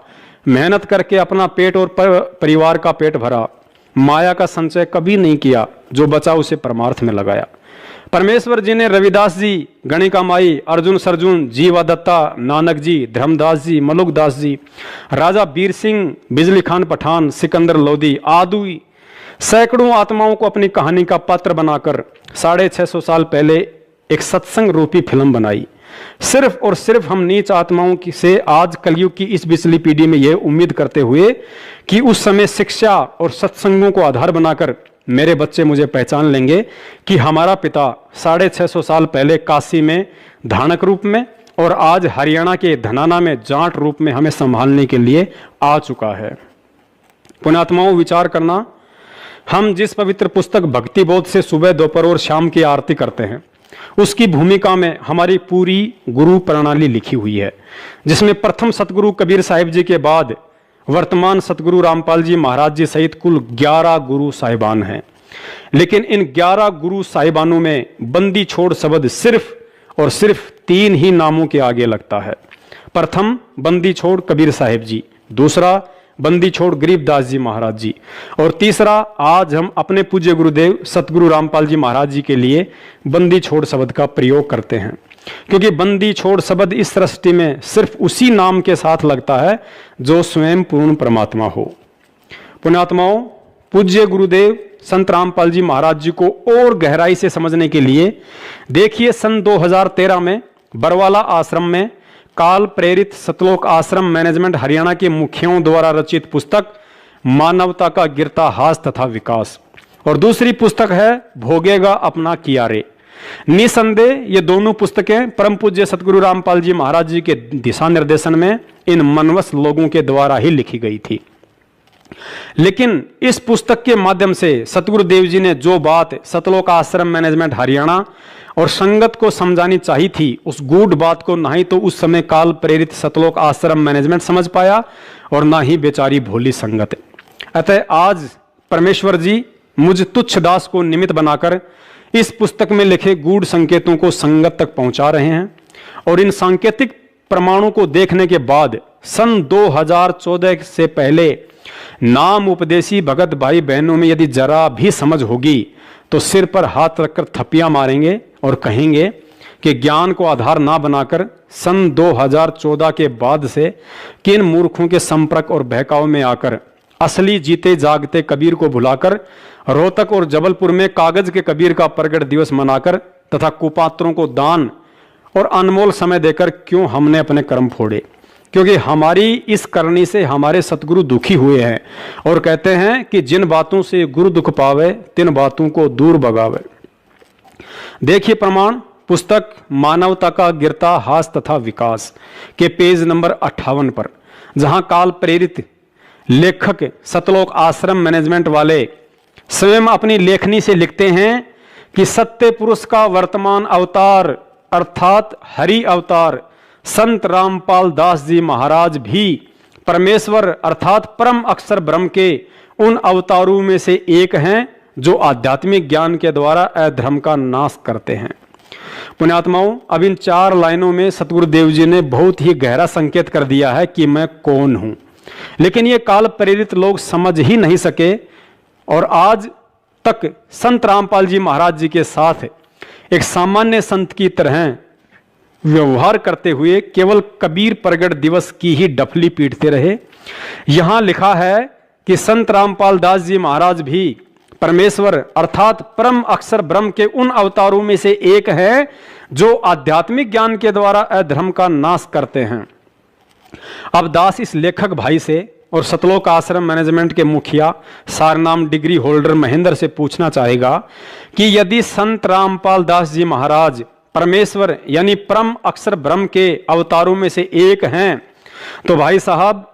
मेहनत करके अपना पेट और परिवार का पेट भरा, माया का संचय कभी नहीं किया, जो बचा उसे परमार्थ में लगाया। परमेश्वर जी ने रविदास जी, गणिका माई, अर्जुन सरजुन, जीवा दत्ता, नानक जी, धर्मदास जी, मलुकदास जी, राजा बीर सिंह, बिजली खान पठान, सिकंदर लोधी आदि सैकड़ों आत्माओं को अपनी कहानी का पात्र बनाकर 650 साल पहले एक सत्संग रूपी फिल्म बनाई। सिर्फ और सिर्फ हम नीच आत्माओं की से आज कलयुग की इस पिछली पीढ़ी में यह उम्मीद करते हुए कि उस समय शिक्षा और सत्संगों को आधार बनाकर मेरे बच्चे मुझे पहचान लेंगे कि हमारा पिता 650 साल पहले काशी में धानक रूप में और आज हरियाणा के धनाना में जाट रूप में हमें संभालने के लिए आ चुका है। पुण्यात्माओं, विचार करना, हम जिस पवित्र पुस्तक भक्ति बोध से सुबह दोपहर और शाम की आरती करते हैं उसकी भूमिका में हमारी पूरी गुरु प्रणाली लिखी हुई है, जिसमें प्रथम सतगुरु कबीर साहिब जी के बाद वर्तमान सतगुरु रामपाल जी महाराज जी सहित कुल 11 गुरु साहिबान हैं। लेकिन इन 11 गुरु साहिबानों में बंदी छोड़ शब्द सिर्फ और सिर्फ 3 ही नामों के आगे लगता है। प्रथम बंदी छोड़ कबीर साहिब जी, दूसरा बंदी छोड़ गरीबदास जी महाराज जी, और तीसरा आज हम अपने पूज्य गुरुदेव सतगुरु रामपाल जी महाराज जी के लिए बंदी छोड़ शब्द का प्रयोग करते हैं, क्योंकि बंदी छोड़ शब्द इस सृष्टि में सिर्फ उसी नाम के साथ लगता है जो स्वयं पूर्ण परमात्मा हो। पुण्यात्माओं, पूज्य गुरुदेव संत रामपाल जी महाराज जी को और गहराई से समझने के लिए देखिए सन 2013 में बरवाला आश्रम में काल प्रेरित सतलोक आश्रम मैनेजमेंट हरियाणा के मुखियाओं द्वारा रचित पुस्तक मानवता का गिरता हास तथा विकास, और दूसरी पुस्तक है भोगेगा अपना किया रे। निसंदेह ये दोनों पुस्तकें परम पूज्य सतगुरु रामपाल जी महाराज जी के दिशा निर्देशन में इन मनवस लोगों के द्वारा ही लिखी गई थी। लेकिन इस पुस्तक के माध्यम से सतगुरुदेव जी ने जो बात सतलोक आश्रम मैनेजमेंट हरियाणा और संगत को समझानी चाहिए थी, उस गूढ़ बात को ना ही तो उस समय काल प्रेरित सतलोक आश्रम मैनेजमेंट समझ पाया और ना ही बेचारी भोली संगत। अतः आज परमेश्वर जी मुझ तुच्छ दास को निमित्त बनाकर इस पुस्तक में लिखे गूढ़ संकेतों को संगत तक पहुंचा रहे हैं, और इन सांकेतिक प्रमाणों को देखने के बाद सन 2014 से पहले नाम उपदेशी भगत भाई बहनों में यदि जरा भी समझ होगी तो सिर पर हाथ रखकर थप्पियां मारेंगे और कहेंगे कि ज्ञान को आधार ना बनाकर सन 2014 के बाद से किन मूर्खों के संपर्क और बहकाव में आकर असली जीते जागते कबीर को भुलाकर रोहतक और जबलपुर में कागज के कबीर का प्रगट दिवस मनाकर तथा कुपात्रों को दान और अनमोल समय देकर क्यों हमने अपने कर्म फोड़े। क्योंकि हमारी इस करनी से हमारे सतगुरु दुखी हुए हैं और कहते हैं कि जिन बातों से गुरु दुख पावे तिन बातों को दूर भगावे। देखिए प्रमाण, पुस्तक मानवता का गिरता हास तथा विकास के पेज नंबर 58 पर, जहां काल प्रेरित लेखक सतलोक आश्रम मैनेजमेंट वाले स्वयं अपनी लेखनी से लिखते हैं कि सत्य पुरुष का वर्तमान अवतार अर्थात हरि अवतार संत रामपाल दास जी महाराज भी परमेश्वर अर्थात परम अक्षर ब्रह्म के उन अवतारों में से एक हैं जो आध्यात्मिक ज्ञान के द्वारा अधर्म का नाश करते हैं। पुण्यात्माओं, अब इन 4 लाइनों में सतगुरुदेव जी ने बहुत ही गहरा संकेत कर दिया है कि मैं कौन हूं, लेकिन ये काल प्रेरित लोग समझ ही नहीं सके और आज तक संत रामपाल जी महाराज जी के साथ एक सामान्य संत की तरह व्यवहार करते हुए केवल कबीर प्रगट दिवस की ही डफली पीटते रहे। यहां लिखा है कि संत रामपाल दास जी महाराज भी परमेश्वर अर्थात परम अक्षर ब्रह्म के उन अवतारों में से एक है जो आध्यात्मिक ज्ञान के द्वारा अधर्म का नाश करते हैं। अब दास इस लेखक भाई से और सतलोक आश्रम मैनेजमेंट के मुखिया सारनाम डिग्री होल्डर महेंद्र से पूछना चाहेगा कि यदि संत रामपाल दास जी महाराज परमेश्वर यानी परम अक्षर ब्रह्म के अवतारों में से एक हैं, तो भाई साहब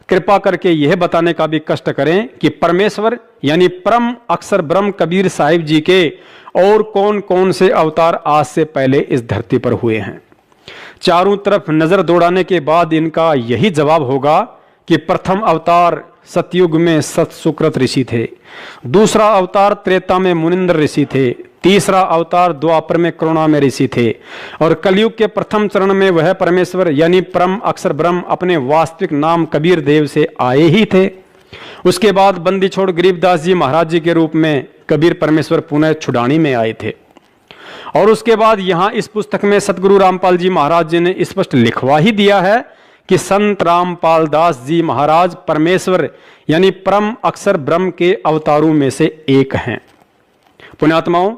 कृपा करके यह बताने का भी कष्ट करें कि परमेश्वर यानी परम अक्षर ब्रह्म कबीर साहिब जी के और कौन कौन से अवतार आज से पहले इस धरती पर हुए हैं। चारों तरफ नजर दौड़ाने के बाद इनका यही जवाब होगा कि प्रथम अवतार सतयुग में सत सुकृत ऋषि थे, दूसरा अवतार त्रेता में मुनिंद्र ऋषि थे, तीसरा अवतार द्वापर में करुणा ऋषि थे और कलयुग के प्रथम चरण में वह परमेश्वर यानी परम अक्षर ब्रह्म अपने वास्तविक नाम कबीर देव से आए ही थे। उसके बाद बंदी छोड़ गरीबदास जी महाराज जी के रूप में कबीर परमेश्वर पुनः छुड़ानी में आए थे। और उसके बाद यहां इस पुस्तक में सतगुरु रामपाल जी महाराज जी ने स्पष्ट लिखवा ही दिया है कि संत रामपाल दास जी महाराज परमेश्वर यानी परम अक्षर ब्रह्म के अवतारों में से एक हैं। पुण्यात्माओं,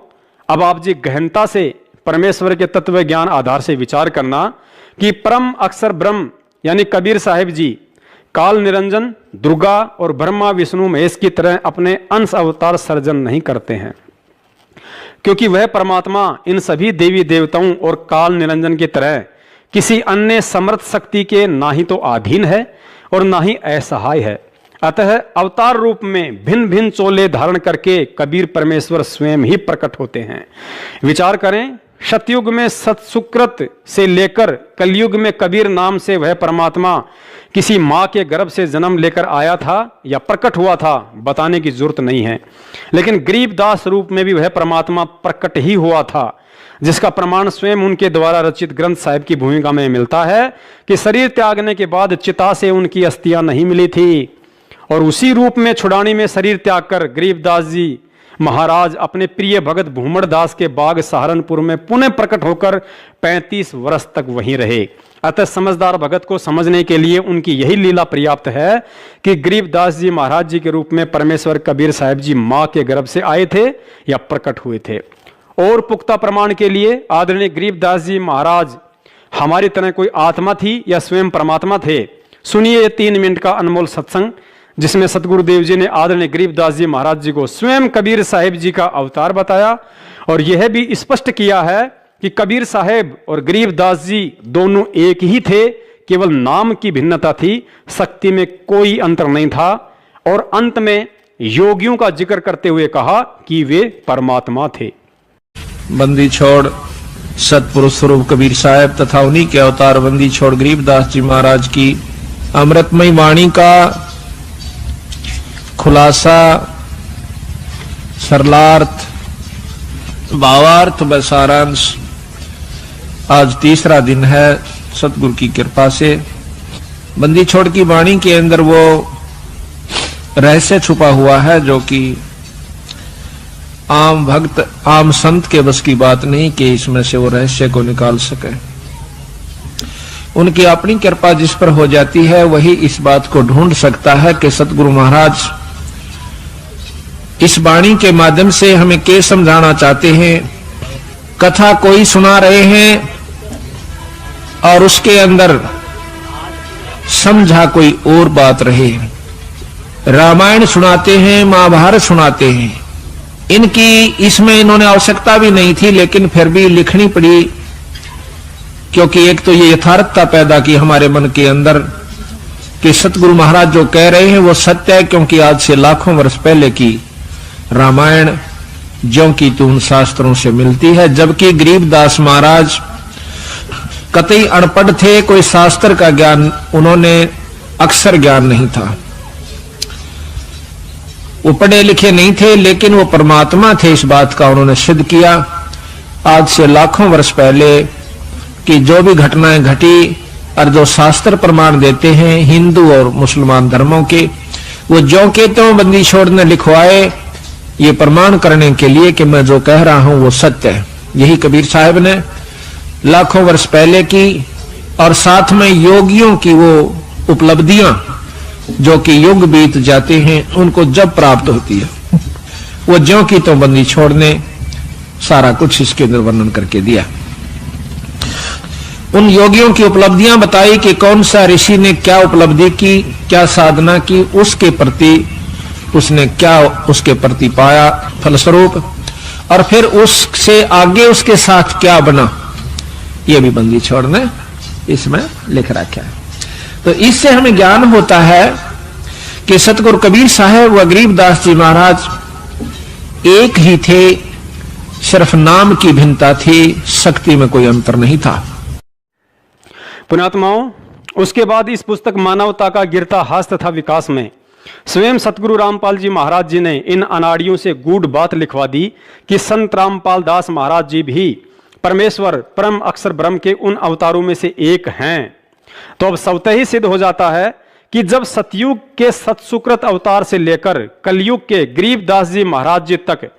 अब आप जी गहनता से परमेश्वर के तत्व ज्ञान आधार से विचार करना कि परम अक्षर ब्रह्म यानी कबीर साहिब जी काल निरंजन दुर्गा और ब्रह्मा विष्णु महेश की तरह अपने अंश अवतार सर्जन नहीं करते हैं, क्योंकि वह परमात्मा इन सभी देवी देवताओं और काल निरंजन की तरह किसी अन्य समर्थ शक्ति के ना ही तो अधीन है और ना ही असहाय है। अतः अवतार रूप में भिन्न भिन्न चोले धारण करके कबीर परमेश्वर स्वयं ही प्रकट होते हैं। विचार करें, सतयुग में सतसुकृत से लेकर कलयुग में कबीर नाम से वह परमात्मा किसी मां के गर्भ से जन्म लेकर आया था या प्रकट हुआ था, बताने की जरूरत नहीं है। लेकिन गरीबदास रूप में भी वह परमात्मा प्रकट ही हुआ था, जिसका प्रमाण स्वयं उनके द्वारा रचित ग्रंथ साहिब की भूमिका में मिलता है कि शरीर त्यागने के बाद चिता से उनकी अस्थियां नहीं मिली थी और उसी रूप में छुड़ानी में शरीर त्याग कर गरीबदास जी महाराज अपने प्रिय भगत भूमड़ दास के बाग सहारनपुर में पुनः प्रकट होकर 35 वर्ष तक वहीं रहे। अतः समझदार भगत को समझने के लिए उनकी यही लीला पर्याप्त है कि गरीबदास जी महाराज जी के रूप में परमेश्वर कबीर साहिब जी मां के गर्भ से आए थे या प्रकट हुए थे। और पुख्ता प्रमाण के लिए आदरणीय गरीबदास जी महाराज हमारी तरह कोई आत्मा थी या स्वयं परमात्मा थे। सुनिए ये 3 मिनट का अनमोल सत्संग, जिसमें सतगुरुदेव जी ने आदरणीय गरीबदास जी महाराज जी को स्वयं कबीर साहिब जी का अवतार बताया और यह भी स्पष्ट किया है कि कबीर साहिब और गरीबदास जी दोनों एक ही थे, केवल नाम की भिन्नता थी, शक्ति में कोई अंतर नहीं था। और अंत में योगियों का जिक्र करते हुए कहा कि वे परमात्मा थे। बंदी छोड़ सतपुरुष स्वरूप कबीर साहब तथा उन्हीं के अवतार बंदी छोड़ गरीबदास जी महाराज की अमृतमयी वाणी का खुलासा, सरलार्थ, भावार्थ व सारांश आज तीसरा दिन है सतगुरु की कृपा से। बंदी छोड़ की वाणी के अंदर वो रहस्य छुपा हुआ है जो कि आम भक्त आम संत के बस की बात नहीं कि इसमें से वो रहस्य को निकाल सके। उनकी अपनी कृपा जिस पर हो जाती है वही इस बात को ढूंढ सकता है कि सतगुरु महाराज इस वाणी के माध्यम से हमें क्या समझाना चाहते हैं। कथा कोई सुना रहे हैं और उसके अंदर समझा कोई और बात रहे। रामायण सुनाते हैं, महाभारत सुनाते हैं, इनकी इसमें इन्होंने आवश्यकता भी नहीं थी, लेकिन फिर भी लिखनी पड़ी, क्योंकि एक तो ये यथार्थता पैदा की हमारे मन के अंदर कि सतगुरु महाराज जो कह रहे हैं वो सत्य है, क्योंकि आज से लाखों वर्ष पहले की रामायण ज्यों की त्यों उन शास्त्रों से मिलती है। जबकि गरीबदास महाराज कतई अनपढ़ थे, कोई शास्त्र का ज्ञान, उन्होंने अक्षर ज्ञान नहीं था, वो पढ़े लिखे नहीं थे, लेकिन वो परमात्मा थे, इस बात का उन्होंने सिद्ध किया। आज से लाखों वर्ष पहले की जो भी घटनाएं घटी और जो शास्त्र प्रमाण देते हैं हिंदू और मुसलमान धर्मों के, वो ज्यों के त्यों बंदी छोड़ ने लिखवाए, ये प्रमाण करने के लिए कि मैं जो कह रहा हूं वो सत्य है। यही कबीर साहब ने लाखों वर्ष पहले की, और साथ में योगियों की वो उपलब्धियां जो कि युग बीत जाते हैं उनको जब प्राप्त होती है, वो ज्यों की त्यों बंदी छोड़ने सारा कुछ इसके अंदर वर्णन करके दिया। उन योगियों की उपलब्धियां बताई कि कौन सा ऋषि ने क्या उपलब्धि की, क्या साधना की, उसके प्रति उसने क्या उसके प्रति पाया फलस्वरूप, और फिर उससे आगे उसके साथ क्या बना, ये भी बंदी छोड़ ने इसमें लिख रखा है। तो इससे हमें ज्ञान होता है कि सतगुरु कबीर साहब व गरीबदास जी महाराज एक ही थे, सिर्फ नाम की भिन्नता थी, शक्ति में कोई अंतर नहीं था। पुण्यात्माओं, उसके बाद इस पुस्तक मानवता का गिरता हास तथा विकास में स्वयं सतगुरु रामपाल जी महाराज जी ने इन अनाड़ियों से गूढ़ बात लिखवा दी कि संत रामपाल दास महाराज जी भी परमेश्वर परम अक्षर ब्रह्म के उन अवतारों में से एक हैं। तो अब स्वतः ही सिद्ध हो जाता है कि जब सतयुग के सतसुकृत अवतार से लेकर कलयुग के गरीबदास जी महाराज जी तक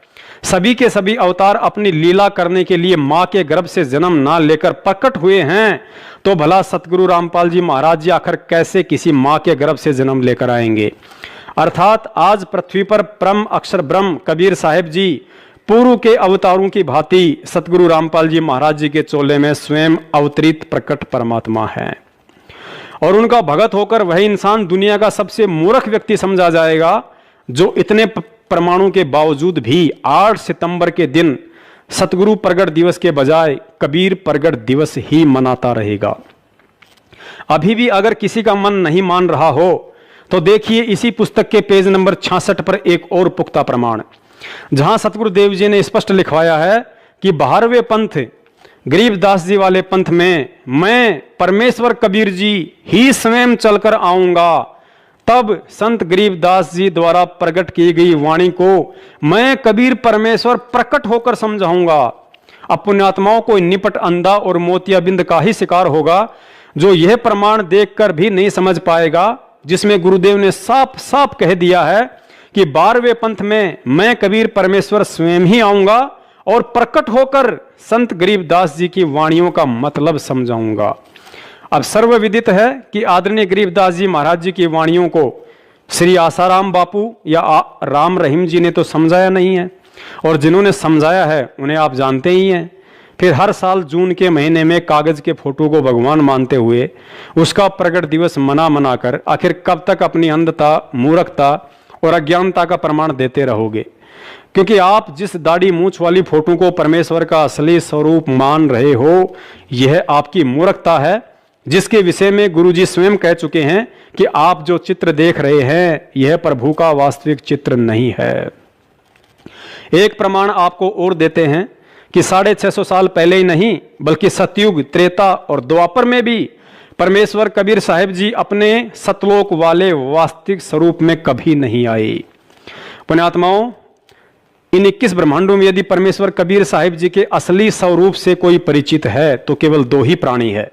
सभी के सभी अवतार अपनी लीला करने के लिए मां के गर्भ से जन्म ना लेकर प्रकट हुए हैं, तो भला सतगुरु रामपाल जी महाराज जी आखिर कैसे किसी मां के गर्भ से जन्म लेकर आएंगे। अर्थात आज पृथ्वी पर परम अक्षर ब्रह्म कबीर साहिब जी पूर्व के अवतारों की भांति सतगुरु रामपाल जी महाराज जी के चोले में स्वयं अवतरित प्रकट परमात्मा है, और उनका भगत होकर वह इंसान दुनिया का सबसे मूर्ख व्यक्ति समझा जाएगा जो इतने प्रमाणों के बावजूद भी 8 सितंबर के दिन सतगुरु प्रगट दिवस के बजाय कबीर प्रगट दिवस ही मनाता रहेगा। अभी भी अगर किसी का मन नहीं मान रहा हो तो देखिए इसी पुस्तक के पेज नंबर 66 पर एक और पुख्ता प्रमाण, जहां सतगुरु देव जी ने स्पष्ट लिखवाया है कि 12वें पंथ गरीबदास जी वाले पंथ में मैं परमेश्वर कबीर जी ही स्वयं चलकर आऊंगा, तब संत गरीबदास जी द्वारा प्रकट की गई वाणी को मैं कबीर परमेश्वर प्रकट होकर समझाऊंगा। अब पुण्यात्माओं को निपट अंधा और मोतियाबिंद का ही शिकार होगा जो यह प्रमाण देखकर भी नहीं समझ पाएगा, जिसमें गुरुदेव ने साफ साफ कह दिया है कि 12वें पंथ में मैं कबीर परमेश्वर स्वयं ही आऊंगा और प्रकट होकर संत गरीबदास जी की वाणियों का मतलब समझाऊंगा। अब सर्वविदित है कि आदरणीय गरीबदास जी महाराज जी की वाणियों को श्री आसाराम बापू या राम रहीम जी ने तो समझाया नहीं है, और जिन्होंने समझाया है उन्हें आप जानते ही हैं। फिर हर साल जून के महीने में कागज के फोटो को भगवान मानते हुए उसका प्रकट दिवस मनाकर आखिर कब तक अपनी अंधता, मूर्खता और अज्ञानता का प्रमाण देते रहोगे? क्योंकि आप जिस दाढ़ी मूंछ वाली फोटो को परमेश्वर का असली स्वरूप मान रहे हो, यह आपकी मूर्खता है, जिसके विषय में गुरुजी स्वयं कह चुके हैं कि आप जो चित्र देख रहे हैं यह प्रभु का वास्तविक चित्र नहीं है। एक प्रमाण आपको और देते हैं कि 650 साल पहले ही नहीं बल्कि सतयुग, त्रेता और द्वापर में भी परमेश्वर कबीर साहिब जी अपने सतलोक वाले वास्तविक स्वरूप में कभी नहीं आए। पुण्यात्माओं, इन 21 ब्रह्मांडों में यदि परमेश्वर कबीर साहिब जी के असली स्वरूप से कोई परिचित है तो केवल 2 ही प्राणी है,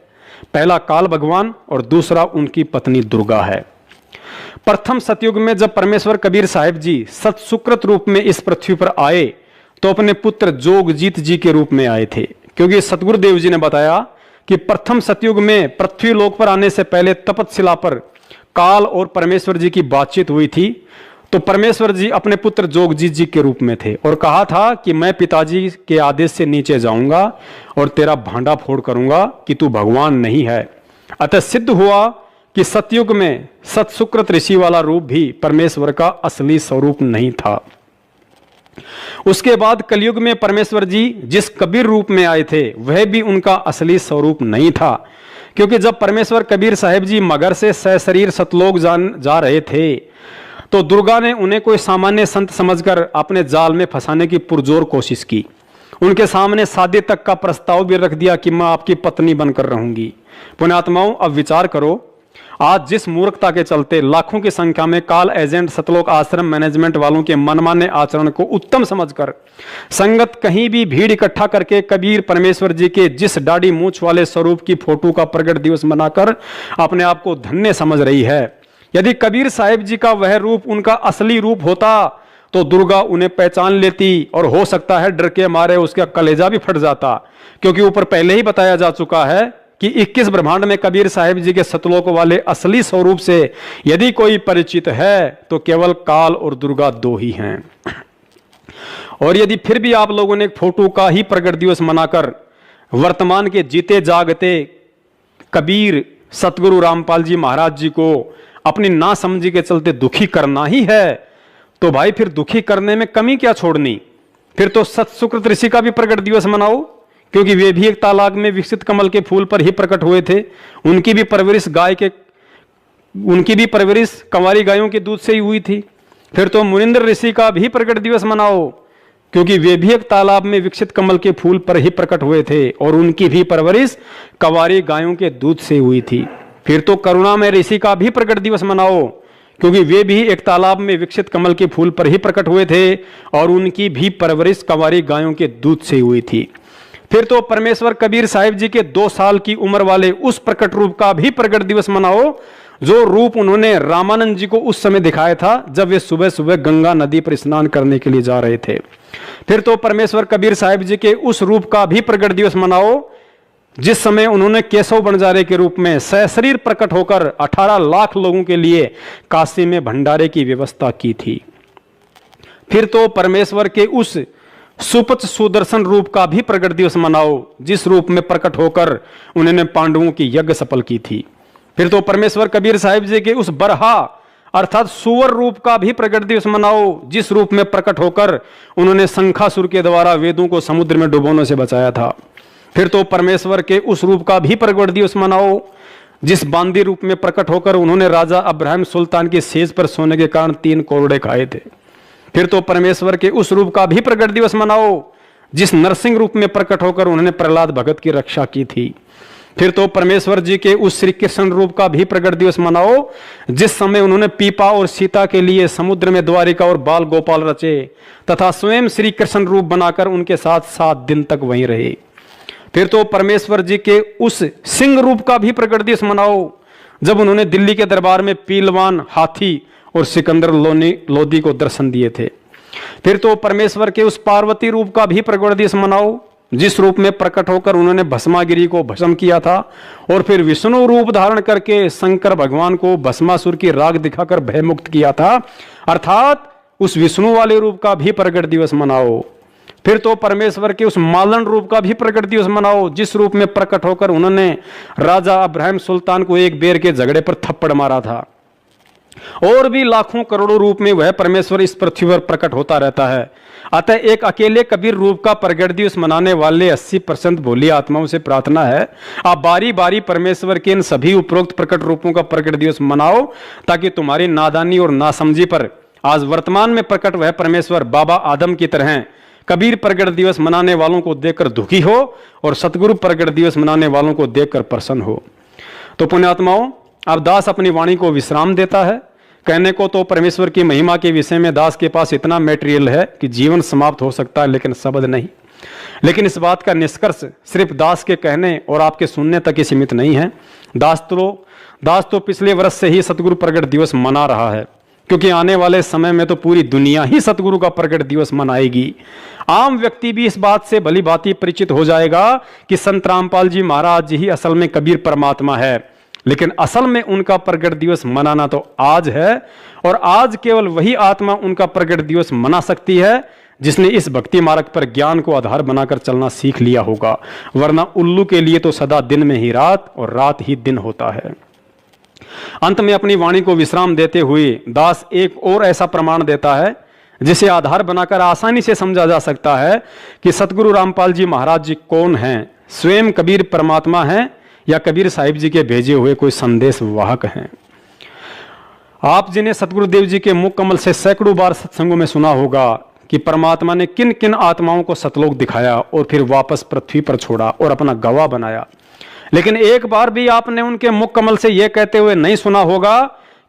पहला काल भगवान और दूसरा उनकी पत्नी दुर्गा है। प्रथम सतयुग में जब परमेश्वर कबीर साहिब जी सतसुकृत रूप में इस पृथ्वी पर आए तो अपने पुत्र जोगजीत जी के रूप में आए थे, क्योंकि सतगुरुदेव जी ने बताया कि प्रथम सतयुग में पृथ्वी लोक पर आने से पहले तपतशिला पर काल और परमेश्वर जी की बातचीत हुई थी। तो परमेश्वर जी अपने पुत्र जोगजीत जी के रूप में थे और कहा था कि मैं पिताजी के आदेश से नीचे जाऊंगा और तेरा भांडा फोड़ करूंगा कि तू भगवान नहीं है। अतः सिद्ध हुआ कि सतयुग में सतसुकृत ऋषि वाला रूप भी परमेश्वर का असली स्वरूप नहीं था। उसके बाद कलयुग में परमेश्वर जी जिस कबीर रूप में आए थे वह भी उनका असली स्वरूप नहीं था, क्योंकि जब परमेश्वर कबीर साहिब जी मगर से सशरीर सतलोक जा रहे थे तो दुर्गा ने उन्हें कोई सामान्य संत समझकर अपने जाल में फंसाने की पुरजोर कोशिश की। उनके सामने शादी तक का प्रस्ताव भी रख दिया कि मैं आपकी पत्नी बनकर रहूंगी। पुण्यात्माओं, अब विचार करो, आज जिस मूर्खता के चलते लाखों की संख्या में काल एजेंट सतलोक आश्रम मैनेजमेंट वालों के मनमाने आचरण को उत्तम समझकर संगत कहीं भी भीड़ इकट्ठा करके कबीर परमेश्वर जी के जिस दाढ़ी मूंछ वाले स्वरूप की फोटो का प्रगट दिवस मनाकर अपने आप को धन्य समझ रही है। यदि कबीर साहिब जी का वह रूप उनका असली रूप होता तो दुर्गा उन्हें पहचान लेती और हो सकता है डर के मारे उसका कलेजा भी फट जाता, क्योंकि ऊपर पहले ही बताया जा चुका है कि 21 ब्रह्मांड में कबीर साहिब जी के सतलोक वाले असली स्वरूप से यदि कोई परिचित है तो केवल काल और दुर्गा दो ही हैं। और यदि फिर भी आप लोगों ने फोटो का ही प्रगट दिवस मनाकर वर्तमान के जीते जागते कबीर सतगुरु रामपाल जी महाराज जी को अपनी नासमझी के चलते दुखी करना ही है, तो भाई फिर दुखी करने में कमी क्या छोड़नी। फिर तो सतसुकृत ऋषि का भी प्रगट दिवस मनाओ, क्योंकि वे भी एक तालाब में विकसित कमल के फूल पर ही प्रकट हुए थे। उनकी भी परवरिश कंवारी गायों के दूध से ही हुई थी। फिर तो मुनिंद्र ऋषि का भी प्रगट दिवस मनाओ, क्योंकि वे भी एक तालाब में विकसित कमल के फूल पर ही प्रकट हुए थे और उनकी भी परवरिश कंवारी गायों के दूध से हुई थी। फिर तो करुणामय ऋषि का भी प्रकट दिवस मनाओ, क्योंकि वे भी एक तालाब में विकसित कमल के फूल पर ही प्रकट हुए थे और उनकी भी परवरिश कंवारी गायों के दूध से हुई थी। फिर तो परमेश्वर कबीर साहिब जी के 2 साल की उम्र वाले उस प्रकट रूप का भी प्रकट दिवस मनाओ, जो रूप उन्होंने रामानंद जी को उस समय दिखाया था जब वे सुबह सुबह गंगा नदी पर स्नान करने के लिए जा रहे थे। फिर तो परमेश्वर कबीर साहिब जी के उस रूप का भी प्रकट दिवस मनाओ जिस समय उन्होंने केशव बंजारे के रूप में सशरीर प्रकट होकर 18 लाख लोगों के लिए काशी में भंडारे की व्यवस्था की थी। फिर तो परमेश्वर के उस सुपच सुदर्शन रूप का भी प्रकट दिवस मनाओ जिस रूप में प्रकट होकर उन्होंने पांडवों की यज्ञ सफल की थी। फिर तो परमेश्वर कबीर साहिब जी के उस बरहा अर्थात सुवर रूप का भी प्रकट दिवस मनाओ जिस रूप में प्रकट होकर उन्होंने शंखासुर के द्वारा वेदों को समुद्र में डुबोने से बचाया था। फिर तो परमेश्वर के उस रूप का भी प्रकट दिवस मनाओ जिस बांदी रूप में प्रकट होकर उन्होंने राजा अब्राहिम सुल्तान की सेज पर सोने के कारण 3 कोरड़े खाए थे। फिर तो परमेश्वर के उस रूप का भी प्रकट दिवस मनाओ जिस नरसिंह रूप में प्रकट होकर उन्होंने प्रहलाद भगत की रक्षा की थी। फिर तो परमेश्वर जी के उस श्री कृष्ण रूप का भी प्रकट दिवस मनाओ जिस समय उन्होंने पीपा और सीता के लिए समुद्र में द्वारिका और बाल गोपाल रचे तथा स्वयं श्री कृष्ण रूप बनाकर उनके साथ 7 दिन तक वहीं रहे। फिर तो परमेश्वर जी के उस सिंह रूप का भी प्रकट दिवस मनाओ जब उन्होंने दिल्ली के दरबार में पीलवान हाथी और सिकंदर लोदी को दर्शन दिए थे। फिर तो परमेश्वर के उस पार्वती रूप का भी प्रकट दिवस मनाओ जिस रूप में प्रकट होकर उन्होंने भस्मागिरी को भस्म किया था और फिर विष्णु रूप धारण करके शंकर भगवान को भस्मासुर की राग दिखाकर भयमुक्त किया था, अर्थात उस विष्णु वाले रूप का भी प्रकट दिवस मनाओ। फिर तो परमेश्वर के उस मालन रूप का भी प्रकट दिवस मनाओ जिस रूप में प्रकट होकर उन्होंने राजा अब्राहिम सुल्तान को एक बेर के झगड़े पर थप्पड़ मारा था। और भी लाखों करोड़ों रूप में वह परमेश्वर इस पृथ्वी पर प्रकट होता रहता है। अतः एक अकेले कबीर रूप का प्रगट दिवस मनाने वाले 80% भोली आत्माओं से प्रार्थना है, आप बारी बारी परमेश्वर के इन सभी उपरोक्त प्रकट रूपों का प्रगट दिवस मनाओ ताकि तुम्हारी नादानी और नासमझी पर आज वर्तमान में प्रकट वह परमेश्वर बाबा आदम की तरह कबीर प्रगट दिवस मनाने वालों को देखकर दुखी हो और सतगुरु प्रगट दिवस मनाने वालों को देखकर प्रसन्न हो। तो पुण्यात्माओं, अब दास अपनी वाणी को विश्राम देता है। कहने को तो परमेश्वर की महिमा के विषय में दास के पास इतना मटेरियल है कि जीवन समाप्त हो सकता है, लेकिन शब्द नहीं। लेकिन इस बात का निष्कर्ष सिर्फ दास के कहने और आपके सुनने तक ही सीमित नहीं है। दास तो पिछले वर्ष से ही सतगुरु प्रगट दिवस मना रहा है, क्योंकि आने वाले समय में तो पूरी दुनिया ही सतगुरु का प्रगट दिवस मनाएगी। आम व्यक्ति भी इस बात से भली भांति परिचित हो जाएगा कि संत रामपाल जी महाराज जी ही असल में कबीर परमात्मा है, लेकिन असल में उनका प्रगट दिवस मनाना तो आज है और आज केवल वही आत्मा उनका प्रगट दिवस मना सकती है जिसने इस भक्ति मार्ग पर ज्ञान को आधार बनाकर चलना सीख लिया होगा, वरना उल्लू के लिए तो सदा दिन में ही रात और रात ही दिन होता है। अंत में अपनी वाणी को विश्राम देते हुए दास एक और ऐसा प्रमाण देता है जिसे आधार बनाकर आसानी से समझा जा सकता है कि सतगुरु रामपाल जी महाराज जी कौन हैं, स्वयं कबीर परमात्मा हैं या कबीर साहिब जी के भेजे हुए कोई संदेश वाहक हैं। आप जिन्हें सतगुरुदेव जी के मुख कमल से सैकड़ों बार सत्संगों में सुना होगा कि परमात्मा ने किन किन आत्माओं को सतलोक दिखाया और फिर वापस पृथ्वी पर छोड़ा और अपना गवाह बनाया, लेकिन एक बार भी आपने उनके मुख कमल से यह कहते हुए नहीं सुना होगा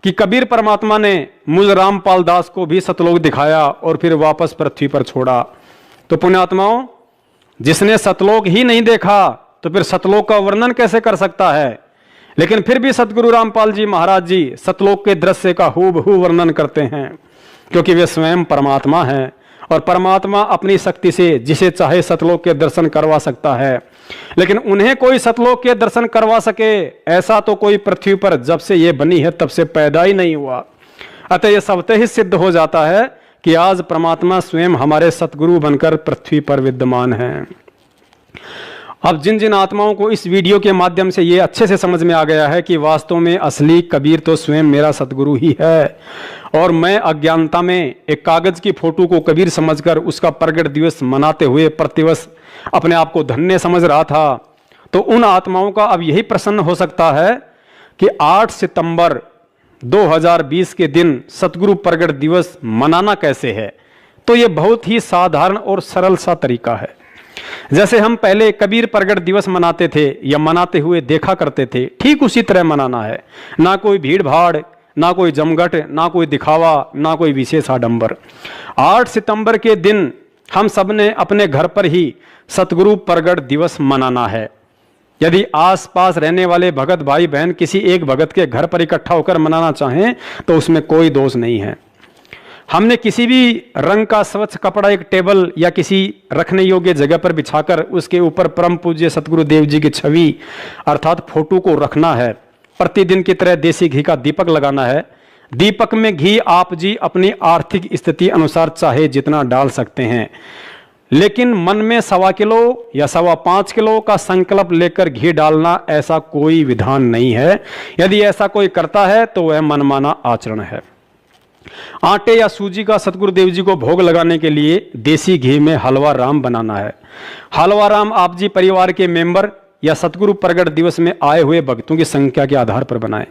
कि कबीर परमात्मा ने मुझ रामपाल दास को भी सतलोक दिखाया और फिर वापस पृथ्वी पर छोड़ा। तो पुण्यात्माओं, जिसने सतलोक ही नहीं देखा तो फिर सतलोक का वर्णन कैसे कर सकता है। लेकिन फिर भी सतगुरु रामपाल जी महाराज जी सतलोक के दृश्य का हूबहू वर्णन करते हैं, क्योंकि वे स्वयं परमात्मा हैं और परमात्मा अपनी शक्ति से जिसे चाहे सतलोक के दर्शन करवा सकता है। लेकिन उन्हें कोई सतलोक के दर्शन करवा सके ऐसा तो कोई पृथ्वी पर जब से ये बनी है तब से पैदा ही नहीं हुआ। अतः यह स्वतः ही सिद्ध हो जाता है कि आज परमात्मा स्वयं हमारे सतगुरु बनकर पृथ्वी पर विद्यमान हैं। अब जिन जिन आत्माओं को इस वीडियो के माध्यम से ये अच्छे से समझ में आ गया है कि वास्तव में असली कबीर तो स्वयं मेरा सतगुरु ही है और मैं अज्ञानता में एक कागज की फोटो को कबीर समझकर उसका प्रगट दिवस मनाते हुए प्रतिवर्ष अपने आप को धन्य समझ रहा था, तो उन आत्माओं का अब यही प्रश्न हो सकता है कि 8 सितंबर 2020 के दिन सतगुरु प्रगट दिवस मनाना कैसे है। तो ये बहुत ही साधारण और सरल सा तरीका है। जैसे हम पहले कबीर प्रगट दिवस मनाते थे या मनाते हुए देखा करते थे, ठीक उसी तरह मनाना है। ना कोई भीड़ भाड़, ना कोई जमघट, ना कोई दिखावा, ना कोई विशेष आडंबर। 8 सितंबर के दिन हम सब ने अपने घर पर ही सतगुरु प्रगट दिवस मनाना है। यदि आसपास रहने वाले भगत भाई बहन किसी एक भगत के घर पर इकट्ठा होकर मनाना चाहें तो उसमें कोई दोष नहीं है। हमने किसी भी रंग का स्वच्छ कपड़ा एक टेबल या किसी रखने योग्य जगह पर बिछाकर उसके ऊपर परम पूज्य सतगुरु देव जी की छवि अर्थात फोटो को रखना है। प्रतिदिन की तरह देसी घी का दीपक लगाना है। दीपक में घी आप जी अपनी आर्थिक स्थिति अनुसार चाहे जितना डाल सकते हैं, लेकिन मन में 1.25 किलो या 5.25 किलो का संकल्प लेकर घी डालना ऐसा कोई विधान नहीं है। यदि ऐसा कोई करता है तो वह मनमाना आचरण है। आटे या सूजी का सतगुरुदेव जी को भोग लगाने के लिए देसी घी में हलवा राम बनाना है। हलवा राम आप जी परिवार के मेंबर या सतगुरु प्रगट दिवस में आए हुए भक्तों की संख्या के आधार पर बनाएं।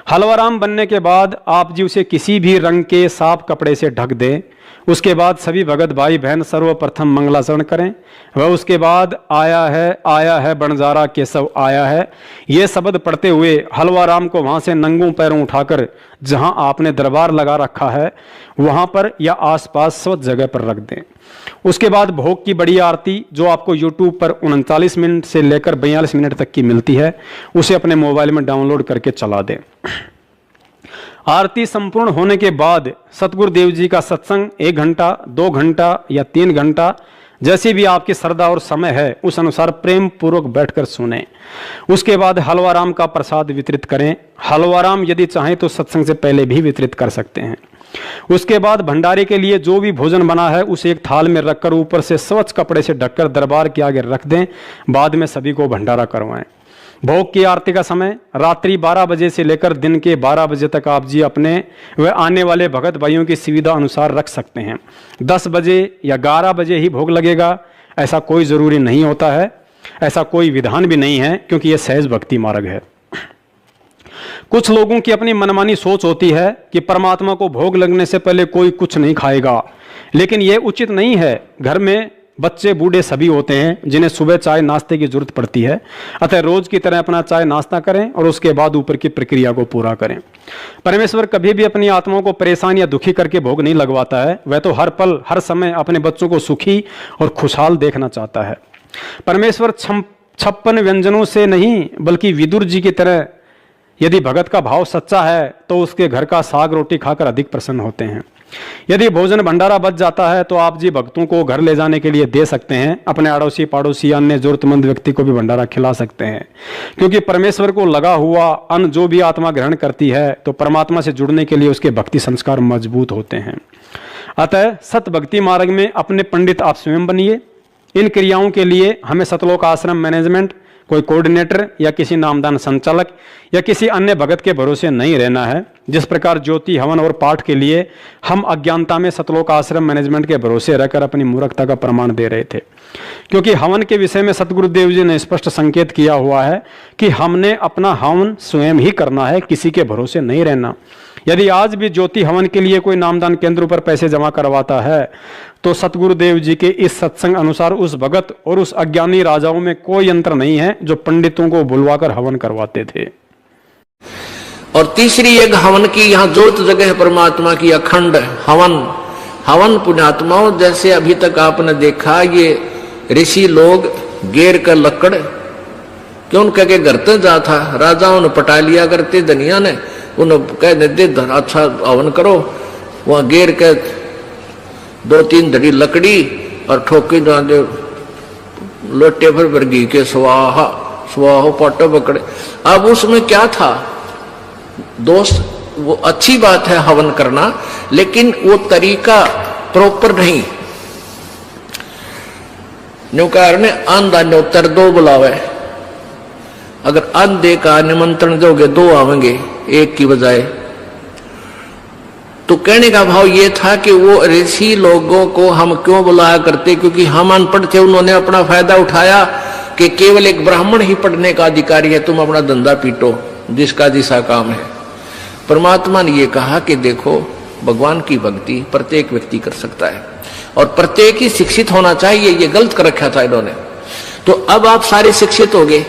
हलवा राम बनने के बाद आप जी उसे किसी भी रंग के साफ कपड़े से ढक दें। उसके बाद सभी भगत भाई बहन सर्वप्रथम मंगलाचरण करें। वह उसके बाद आया है बंजारा केशव आया है, ये शब्द पढ़ते हुए हलवा राम को वहां से नंगों पैरों उठाकर जहां आपने दरबार लगा रखा है वहां पर या आसपास स्वच्छ जगह पर रख दें। उसके बाद भोग की बड़ी आरती जो आपको YouTube पर 39 मिनट से लेकर 42 मिनट तक की मिलती है, उसे अपने मोबाइल में डाउनलोड करके चला दें। आरती संपूर्ण होने के बाद सतगुरु देव जी का सत्संग 1 घंटा, 2 घंटा या 3 घंटा जैसी भी आपकी श्रद्धा और समय है उस अनुसार प्रेम पूर्वक बैठकर सुने। उसके बाद हलवा राम का प्रसाद वितरित करें। हलवा राम यदि चाहें तो सत्संग से पहले भी वितरित कर सकते हैं। उसके बाद भंडारे के लिए जो भी भोजन बना है उसे एक थाल में रखकर ऊपर से स्वच्छ कपड़े से ढककर दरबार के आगे रख दें। बाद में सभी को भंडारा करवाएं। भोग की आरती का समय रात्रि 12 बजे से लेकर दिन के 12 बजे तक आप जी अपने व आने वाले भगत भाइयों की सुविधा अनुसार रख सकते हैं। 10 बजे या 11 बजे ही भोग लगेगा ऐसा कोई जरूरी नहीं होता है, ऐसा कोई विधान भी नहीं है, क्योंकि यह सहज भक्ति मार्ग है। कुछ लोगों की अपनी मनमानी सोच होती है कि परमात्मा को भोग लगने से पहले कोई कुछ नहीं खाएगा, लेकिन यह उचित नहीं है। घर में बच्चे बूढ़े सभी होते हैं जिन्हें सुबह चाय नाश्ते की जरूरत पड़ती है। अतः रोज की तरह अपना चाय नाश्ता करें और उसके बाद ऊपर की प्रक्रिया को पूरा करें। परमेश्वर कभी भी अपनी आत्माओं को परेशान या दुखी करके भोग नहीं लगवाता है। वह तो हर पल हर समय अपने बच्चों को सुखी और खुशहाल देखना चाहता है। परमेश्वर 56 व्यंजनों से नहीं बल्कि विदुर जी की तरह यदि भगत का भाव सच्चा है तो उसके घर का साग रोटी खाकर अधिक प्रसन्न होते हैं। यदि भोजन भंडारा बच जाता है तो आप जी भक्तों को घर ले जाने के लिए दे सकते हैं। अपने अड़ोसी पड़ोसी अन्य जरूरतमंद व्यक्ति को भी भंडारा खिला सकते हैं, क्योंकि परमेश्वर को लगा हुआ अन्न जो भी आत्मा ग्रहण करती है तो परमात्मा से जुड़ने के लिए उसके भक्ति संस्कार मजबूत होते हैं। अतः सत भक्ति मार्ग में अपने पंडित आप स्वयं बनिए। इन क्रियाओं के लिए हमें सतलोक आश्रम मैनेजमेंट कोई कोऑर्डिनेटर या किसी नामदान संचालक या किसी अन्य भगत के भरोसे नहीं रहना है। जिस प्रकार ज्योति, हवन और पाठ के लिए हम अज्ञानता में सतलोक आश्रम मैनेजमेंट के भरोसे रहकर अपनी मूर्खता का प्रमाण दे रहे थे, क्योंकि हवन के विषय में सतगुरुदेव जी ने स्पष्ट संकेत किया हुआ है कि हमने अपना हवन स्वयं ही करना है, किसी के भरोसे नहीं रहना। यदि आज भी ज्योति हवन के लिए कोई नामदान केंद्र पर पैसे जमा करवाता है तो सतगुरुदेव जी के इस सत्संग अनुसार उस भगत और उस अज्ञानी राजाओं में कोई यंत्र नहीं है जो पंडितों को बुलवाकर हवन करवाते थे। और तीसरी एक हवन की यहाँ जोत जगह है परमात्मा की अखंड हवन। हवन पुण्यात्माओं, जैसे अभी तक आपने देखा ये ऋषि लोग गेर कर लकड़ क्यों कह के घर तक जा था, राजाओं ने पटा लिया करते, धनिया ने उन्हें कह देते अच्छा हवन करो, वहां गेर के 2-3 धड़ी लकड़ी और ठोकी दे लोटे भर घी के स्वाहा स्वाहो पाटो पकड़े। अब उसमें क्या था दोस्त, वो अच्छी बात है हवन करना, लेकिन वो तरीका प्रॉपर नहीं। न्यूकार ने आंधा न्योतर 2 बुलावे, अगर आंधे का निमंत्रण दोगे 2 आवेंगे एक की बजाय। तो कहने का भाव ये था कि वो ऋषि लोगों को हम क्यों बुलाया करते, क्योंकि हम अनपढ़ थे, उन्होंने अपना फायदा उठाया कि केवल एक ब्राह्मण ही पढ़ने का अधिकारी है, तुम अपना धंधा पीटो, जिसका जिसा काम है। परमात्मा ने ये कहा कि देखो भगवान की भक्ति प्रत्येक व्यक्ति कर सकता है और प्रत्येक ही शिक्षित होना चाहिए, ये गलत कर रखा था इन्होंने। तो अब आप सारे शिक्षित हो गए।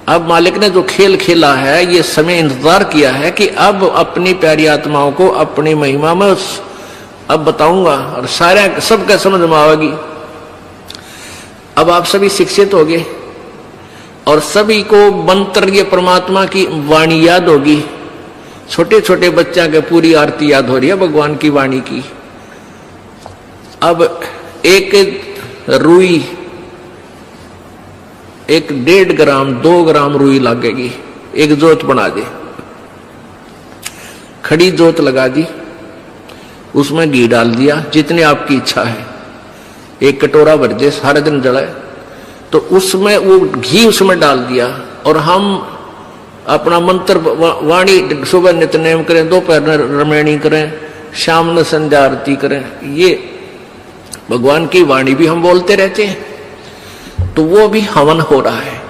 अब मालिक ने जो खेल खेला है, ये समय इंतजार किया है कि अब अपनी प्यारी आत्माओं को अपनी महिमा में अब बताऊंगा और सारे सबका समझ में आवेगी। अब आप सभी शिक्षित हो गए और सभी को मंत्र, ये परमात्मा की वाणी याद होगी। छोटे छोटे बच्चा के पूरी आरती याद हो रही है भगवान की वाणी की। अब एक रुई, 1.5 ग्राम 2 ग्राम रुई लगेगी, एक जोत बना दे, खड़ी जोत लगा दी, उसमें घी डाल दिया जितनी आपकी इच्छा है, 1 कटोरा भर दे, सारे दिन जलाए। तो उसमें वो घी उसमें डाल दिया और हम अपना मंत्र वाणी सुबह नित्यनेम करें, दोपहर रमैणी करें, शाम में संध्या आरती करें, ये भगवान की वाणी भी हम बोलते रहते हैं। तो वो भी हवन हो रहा है।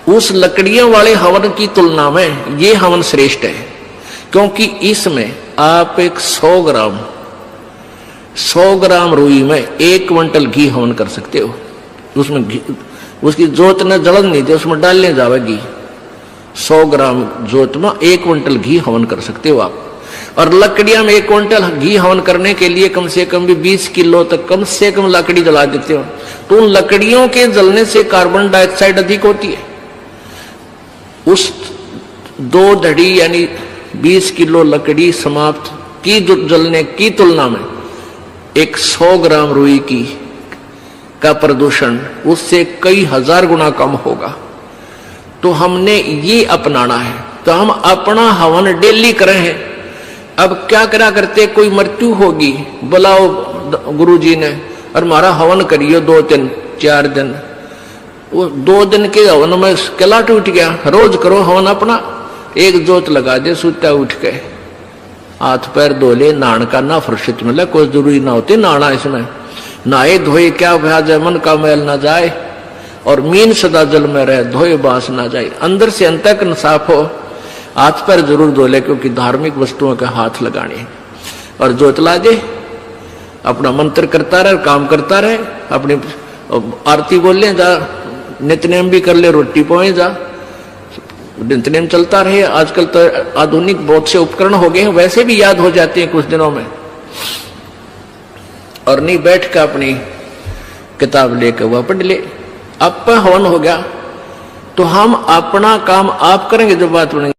उस लकड़ियों वाले हवन की तुलना में ये हवन श्रेष्ठ है, क्योंकि इसमें आप एक 100 ग्राम रुई में 1 क्विंटल घी हवन कर सकते हो। उसमें घी, उसकी जोत न जलन नहीं थी, उसमें डालने जावेगी। 100 ग्राम जोत में 1 क्विंटल घी हवन कर सकते हो आप। और लकड़ियां में 1 क्विंटल घी हवन करने के लिए कम से कम भी 20 किलो तक कम से कम लकड़ी जला देते हो। तो उन लकड़ियों के जलने से कार्बन डाइऑक्साइड अधिक होती है। उस 2 धड़ी यानी 20 किलो लकड़ी समाप्त की जलने की तुलना में एक 100 ग्राम रुई की का प्रदूषण उससे कई हजार गुना कम होगा। तो हमने ये अपनाना है। तो हम अपना हवन डेली करें हैं। अब क्या करा करते, कोई मृत्यु होगी, बुलाओ गुरुजी ने और हमारा हवन करियो 2-3-4 दिन। वो 2 दिन के हवन में किला टूट गया। रोज करो हवन अपना, 1 जोत लगा दे, सुता उठ के हाथ पैर धो ले, नहान का ना फुर्सत मिले, कोई जरूरी ना होती नहाना। इसमें नहाए धोए क्या भ्याज है, मन का मैल ना जाए और मीन सदा जल में रहे, धोए बांस ना जाए। अंदर से अंत तक साफ हो, हाथ पैर जरूर धो ले, क्योंकि धार्मिक वस्तुओं के हाथ लगाने। और जोत ला दे, अपना मंत्र करता रहे, काम करता रहे, अपनी आरती बोल ले, जा नित्यनेम भी कर ले, रोटी पोए जा, नित्यनेम चलता रहे। आजकल तो आधुनिक बहुत से उपकरण हो गए हैं, वैसे भी याद हो जाते हैं कुछ दिनों में। और नहीं बैठ कर अपनी किताब लेकर वह पढ़ ले। अब हवन हो गया तो हम अपना काम आप करेंगे, जो बात बनेगी।